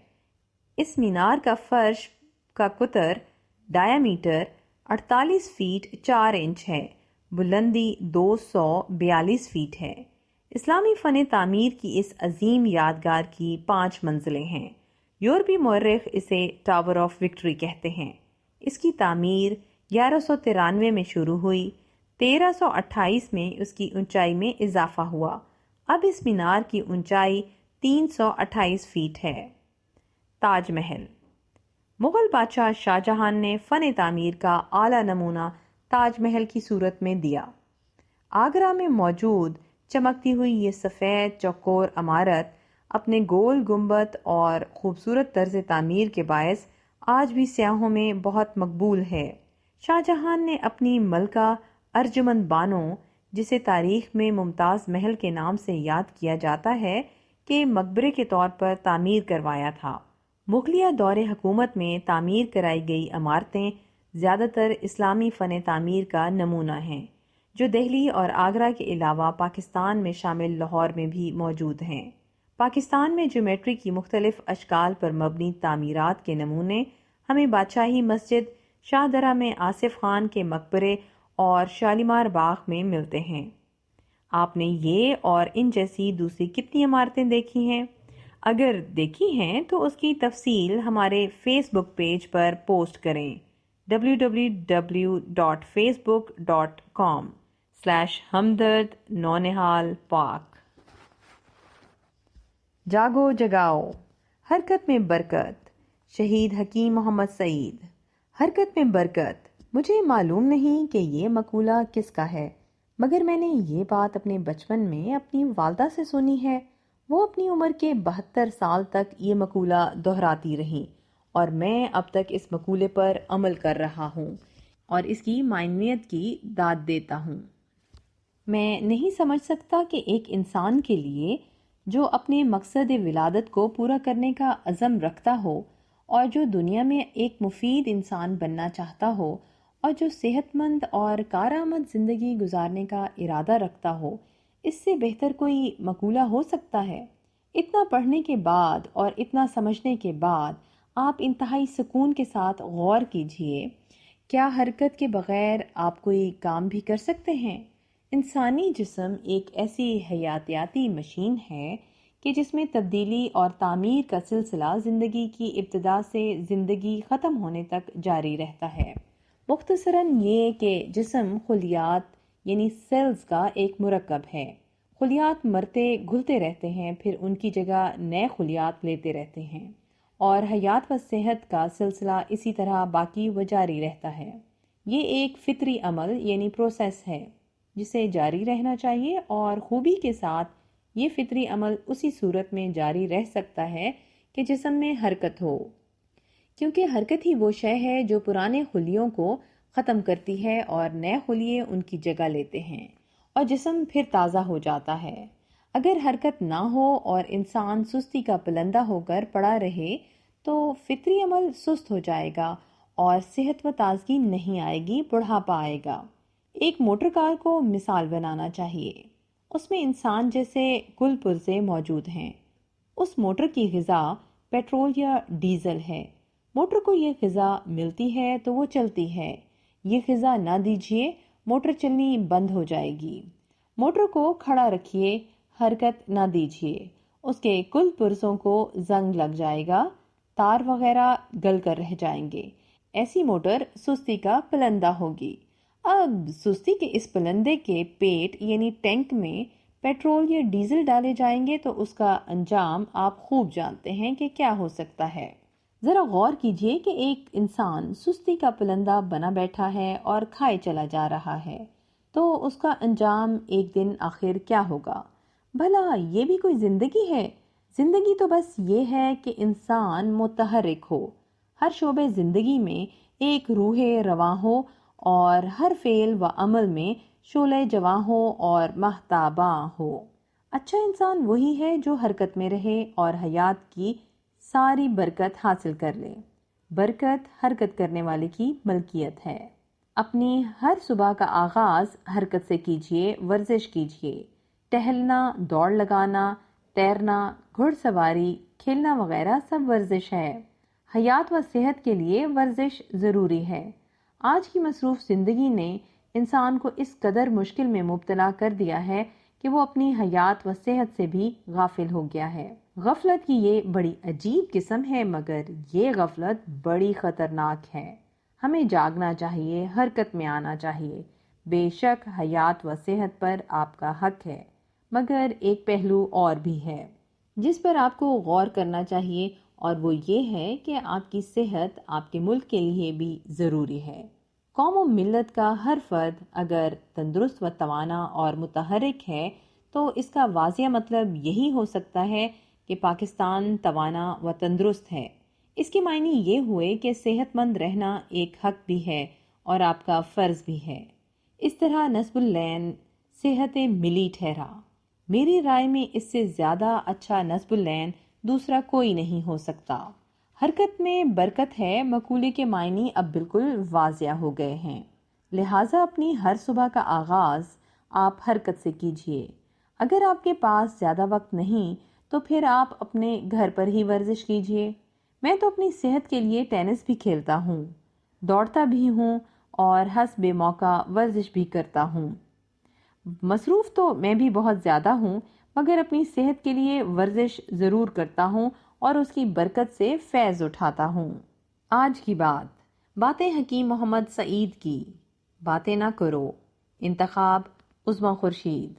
[SPEAKER 1] اس مینار کا فرش کا قطر ڈایامیٹر 48 فیٹ 4 انچ ہے، بلندی 242 فیٹ ہے۔ اسلامی فن تعمیر کی اس عظیم یادگار کی 5 منزلیں ہیں۔ یورپی مورخ اسے ٹاور آف وکٹری کہتے ہیں۔ اس کی تعمیر 1193 میں شروع ہوئی، 1328 میں اس کی اونچائی میں اضافہ ہوا۔ اب اس مینار کی اونچائی 328 فیٹ ہے۔ تاج محل، مغل بادشاہ شاہ جہاں نے فن تعمیر کا اعلیٰ نمونہ تاج محل کی صورت میں دیا۔ آگرہ میں موجود چمکتی ہوئی یہ سفید چوکور عمارت اپنے گول گنبد اور خوبصورت طرز تعمیر کے باعث آج بھی سیاحوں میں بہت مقبول ہے۔ شاہ جہاں نے اپنی ملکہ ارجمند بانو، جسے تاریخ میں ممتاز محل کے نام سے یاد کیا جاتا ہے، کہ مقبرے کے طور پر تعمیر کروایا تھا۔ مغلیہ دور حکومت میں تعمیر کرائی گئی عمارتیں زیادہ تر اسلامی فن تعمیر کا نمونہ ہیں، جو دہلی اور آگرہ کے علاوہ پاکستان میں شامل لاہور میں بھی موجود ہیں۔ پاکستان میں جیومیٹری کی مختلف اشکال پر مبنی تعمیرات کے نمونے ہمیں بادشاہی مسجد، شاہ درہ میں آصف خان کے مقبرے اور شالیمار باغ میں ملتے ہیں۔ آپ نے یہ اور ان جیسی دوسری کتنی عمارتیں دیکھی ہیں؟ اگر دیکھی ہیں تو اس کی تفصیل ہمارے فیس بک پیج پر پوسٹ کریں www.facebook.com/ہمدرد نونہال پاک۔ جاگو جگاؤ، حرکت میں برکت۔ شہید حکیم محمد سعید۔ حرکت میں برکت۔ مجھے معلوم نہیں کہ یہ مقولہ کس کا ہے، مگر میں نے یہ بات اپنے بچپن میں اپنی والدہ سے سنی ہے۔ وہ اپنی عمر کے 72 سال تک یہ مقولہ دہراتی رہیں، اور میں اب تک اس مقولے پر عمل کر رہا ہوں اور اس کی معنویت کی داد دیتا ہوں۔ میں نہیں سمجھ سکتا کہ ایک انسان کے لیے جو اپنے مقصد ولادت کو پورا کرنے کا عزم رکھتا ہو، اور جو دنیا میں ایک مفید انسان بننا چاہتا ہو، اور جو صحت مند اور کارآمد زندگی گزارنے کا ارادہ رکھتا ہو، اس سے بہتر کوئی مقولہ ہو سکتا ہے؟ اتنا پڑھنے کے بعد اور اتنا سمجھنے کے بعد آپ انتہائی سکون کے ساتھ غور کیجئے، کیا حرکت کے بغیر آپ کوئی کام بھی کر سکتے ہیں؟ انسانی جسم ایک ایسی حیاتیاتی مشین ہے کہ جس میں تبدیلی اور تعمیر کا سلسلہ زندگی کی ابتدا سے زندگی ختم ہونے تک جاری رہتا ہے۔ مختصراً یہ کہ جسم خلیات یعنی سیلز کا ایک مرکب ہے۔ خلیات مرتے گھلتے رہتے ہیں، پھر ان کی جگہ نئے خلیات لیتے رہتے ہیں، اور حیات و صحت کا سلسلہ اسی طرح باقی و جاری رہتا ہے۔ یہ ایک فطری عمل یعنی پروسیس ہے جسے جاری رہنا چاہیے، اور خوبی کے ساتھ یہ فطری عمل اسی صورت میں جاری رہ سکتا ہے کہ جسم میں حرکت ہو، کیونکہ حرکت ہی وہ شے ہے جو پرانے خلیوں کو ختم کرتی ہے اور نئے خلیے ان کی جگہ لیتے ہیں، اور جسم پھر تازہ ہو جاتا ہے۔ اگر حرکت نہ ہو اور انسان سستی کا پلندہ ہو کر پڑا رہے تو فطری عمل سست ہو جائے گا اور صحت و تازگی نہیں آئے گی، بڑھاپا آئے گا۔ ایک موٹر کار کو مثال بنانا چاہیے۔ اس میں انسان جیسے کل پرزے موجود ہیں۔ اس موٹر کی غذا پیٹرول یا ڈیزل ہے۔ موٹر کو یہ غذا ملتی ہے تو وہ چلتی ہے۔ یہ غذا نہ دیجیے، موٹر چلنی بند ہو جائے گی۔ موٹر کو کھڑا رکھیے، حرکت نہ دیجیے، اس کے کل پرزوں کو زنگ لگ جائے گا، تار وغیرہ گل کر رہ جائیں گے۔ ایسی موٹر سستی کا پلندہ ہوگی۔ اب سستی کے اس پلندے کے پیٹ یعنی ٹینک میں پیٹرول یا ڈیزل ڈالے جائیں گے تو اس کا انجام آپ خوب جانتے ہیں کہ کیا ہو سکتا ہے۔ ذرا غور کیجئے کہ ایک انسان سستی کا پلندہ بنا بیٹھا ہے اور کھائے چلا جا رہا ہے، تو اس کا انجام ایک دن آخر کیا ہوگا؟ بھلا یہ بھی کوئی زندگی ہے؟ زندگی تو بس یہ ہے کہ انسان متحرک ہو، ہر شعبے زندگی میں ایک روح رواں ہو، اور ہر فعل و عمل میں شعلہ جواں ہو اور مہتاباں ہو۔ اچھا انسان وہی ہے جو حرکت میں رہے اور حیات کی ساری برکت حاصل کر لے۔ برکت حرکت کرنے والے کی ملکیت ہے۔ اپنی ہر صبح کا آغاز حرکت سے کیجیے، ورزش کیجیے۔ ٹہلنا، دوڑ لگانا، تیرنا، گھڑ سواری، کھیلنا وغیرہ سب ورزش ہے۔ حیات و صحت کے لیے ورزش ضروری ہے۔ آج کی مصروف زندگی نے انسان کو اس قدر مشکل میں مبتلا کر دیا ہے کہ وہ اپنی حیات و صحت سے بھی غافل ہو گیا ہے۔ غفلت کی یہ بڑی عجیب قسم ہے، مگر یہ غفلت بڑی خطرناک ہے۔ ہمیں جاگنا چاہیے، حرکت میں آنا چاہیے۔ بے شک حیات و صحت پر آپ کا حق ہے، مگر ایک پہلو اور بھی ہے جس پر آپ کو غور کرنا چاہیے، اور وہ یہ ہے کہ آپ کی صحت آپ کے ملک کے لیے بھی ضروری ہے۔ قوم و ملت کا ہر فرد اگر تندرست و توانا اور متحرک ہے تو اس کا واضح مطلب یہی ہو سکتا ہے کہ پاکستان توانا و تندرست ہے۔ اس کے معنی یہ ہوئے کہ صحت مند رہنا ایک حق بھی ہے اور آپ کا فرض بھی ہے۔ اس طرح نصب العین صحت ملی ٹھہرا۔ میری رائے میں اس سے زیادہ اچھا نصب العین دوسرا کوئی نہیں ہو سکتا۔ حرکت میں برکت ہے مقولے کے معنی اب بالکل واضح ہو گئے ہیں، لہٰذا اپنی ہر صبح کا آغاز آپ حرکت سے کیجیے۔ اگر آپ کے پاس زیادہ وقت نہیں تو پھر آپ اپنے گھر پر ہی ورزش کیجیے۔ میں تو اپنی صحت کے لیے ٹینس بھی کھیلتا ہوں، دوڑتا بھی ہوں اور حسب موقع ورزش بھی کرتا ہوں۔ مصروف تو میں بھی بہت زیادہ ہوں، مگر اپنی صحت کے لیے ورزش ضرور کرتا ہوں اور اس کی برکت سے فیض اٹھاتا ہوں۔ آج کی باتیں حکیم محمد سعید کی۔ باتیں نہ کرو، انتخاب عظمیٰ خورشید۔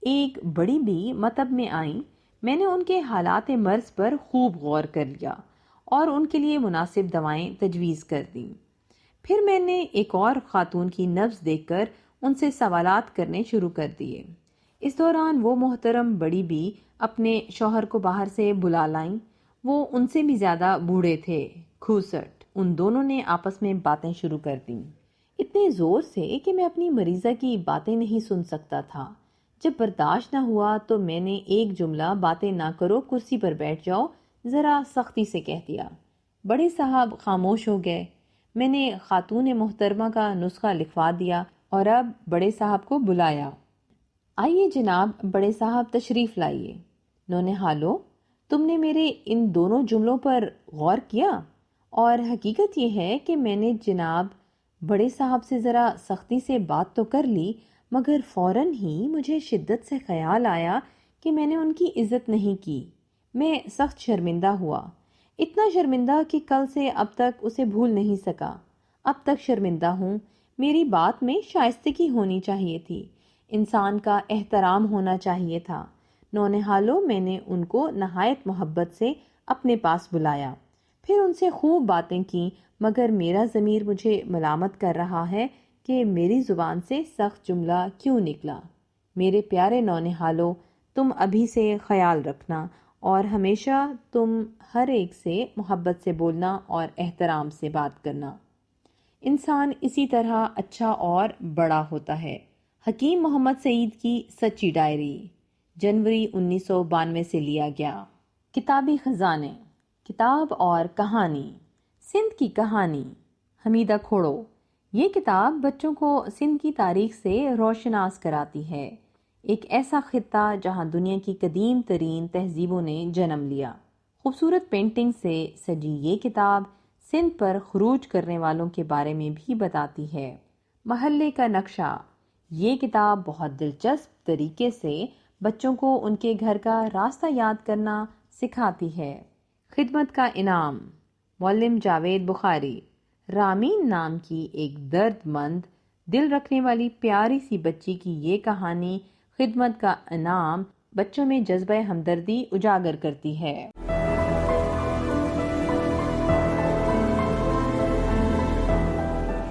[SPEAKER 1] ایک بڑی بی مطب میں آئیں، میں نے ان کے حالات مرض پر خوب غور کر لیا اور ان کے لیے مناسب دوائیں تجویز کر دیں۔ پھر میں نے ایک اور خاتون کی نبض دیکھ کر ان سے سوالات کرنے شروع کر دیے۔ اس دوران وہ محترم بڑی بی اپنے شوہر کو باہر سے بلا لائیں۔ وہ ان سے بھی زیادہ بوڑھے تھے، کھوسٹ۔ ان دونوں نے آپس میں باتیں شروع کر دیں، اتنے زور سے کہ میں اپنی مریضہ کی باتیں نہیں سن سکتا تھا۔ جب برداشت نہ ہوا تو میں نے ایک جملہ باتیں نہ کرو، کرسی پر بیٹھ جاؤ، ذرا سختی سے کہہ دیا۔ بڑے صاحب خاموش ہو گئے۔ میں نے خاتون محترمہ کا نسخہ لکھوا دیا اور اب بڑے صاحب کو بلایا۔ آئیے جناب بڑے صاحب تشریف لائیے۔ نونہالو، تم نے میرے ان دونوں جملوں پر غور کیا؟ اور حقیقت یہ ہے کہ میں نے جناب بڑے صاحب سے ذرا سختی سے بات تو کر لی، مگر فوراً ہی مجھے شدت سے خیال آیا کہ میں نے ان کی عزت نہیں کی۔ میں سخت شرمندہ ہوا، اتنا شرمندہ کہ کل سے اب تک اسے بھول نہیں سکا۔ اب تک شرمندہ ہوں۔ میری بات میں شائستگی ہونی چاہیے تھی، انسان کا احترام ہونا چاہیے تھا۔ نونہالو، میں نے ان کو نہایت محبت سے اپنے پاس بلایا، پھر ان سے خوب باتیں کی، مگر میرا ضمیر مجھے ملامت کر رہا ہے کہ میری زبان سے سخت جملہ کیوں نکلا۔ میرے پیارے نونہالو، تم ابھی سے خیال رکھنا اور ہمیشہ تم ہر ایک سے محبت سے بولنا اور احترام سے بات کرنا۔ انسان اسی طرح اچھا اور بڑا ہوتا ہے۔ حکیم محمد سعید کی سچی ڈائری، جنوری 1992 سے لیا گیا۔ کتابی خزانے، کتاب اور کہانی، سندھ کی کہانی، حمیدہ کھوڑو۔ یہ کتاب بچوں کو سندھ کی تاریخ سے روشناس کراتی ہے، ایک ایسا خطہ جہاں دنیا کی قدیم ترین تہذیبوں نے جنم لیا۔ خوبصورت پینٹنگ سے سجی یہ کتاب سندھ پر خروج کرنے والوں کے بارے میں بھی بتاتی ہے۔ محلے کا نقشہ، یہ کتاب بہت دلچسپ طریقے سے بچوں کو ان کے گھر کا راستہ یاد کرنا سکھاتی ہے۔ خدمت کا انعام، معلم جاوید بخاری۔ رامین نام کی ایک درد مند، دل رکھنے والی پیاری سی بچی کی یہ کہانی خدمت کا انعام بچوں میں جذبہ ہمدردی اجاگر کرتی ہے۔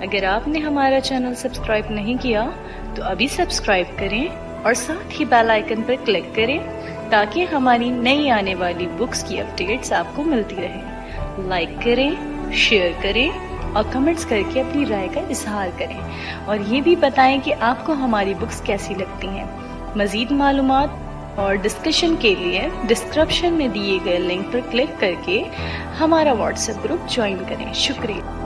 [SPEAKER 2] اگر آپ نے ہمارا چینل سبسکرائب نہیں کیا تو ابھی سبسکرائب کریں اور ساتھ ہی بیل آئیکن پر کلک کریں تاکہ ہماری نئی آنے والی بکس کی اپڈیٹس آپ کو ملتی رہیں۔ لائک کریں، شیئر کریں اور کمنٹس کر کے اپنی رائے کا اظہار کریں، اور یہ بھی بتائیں کہ آپ کو ہماری بکس کیسی لگتی ہیں۔ مزید معلومات اور ڈسکشن کے لیے ڈسکرپشن میں دیے گئے لنک پر کلک کر کے ہمارا واٹس ایپ گروپ جوائن کریں۔ شکریہ۔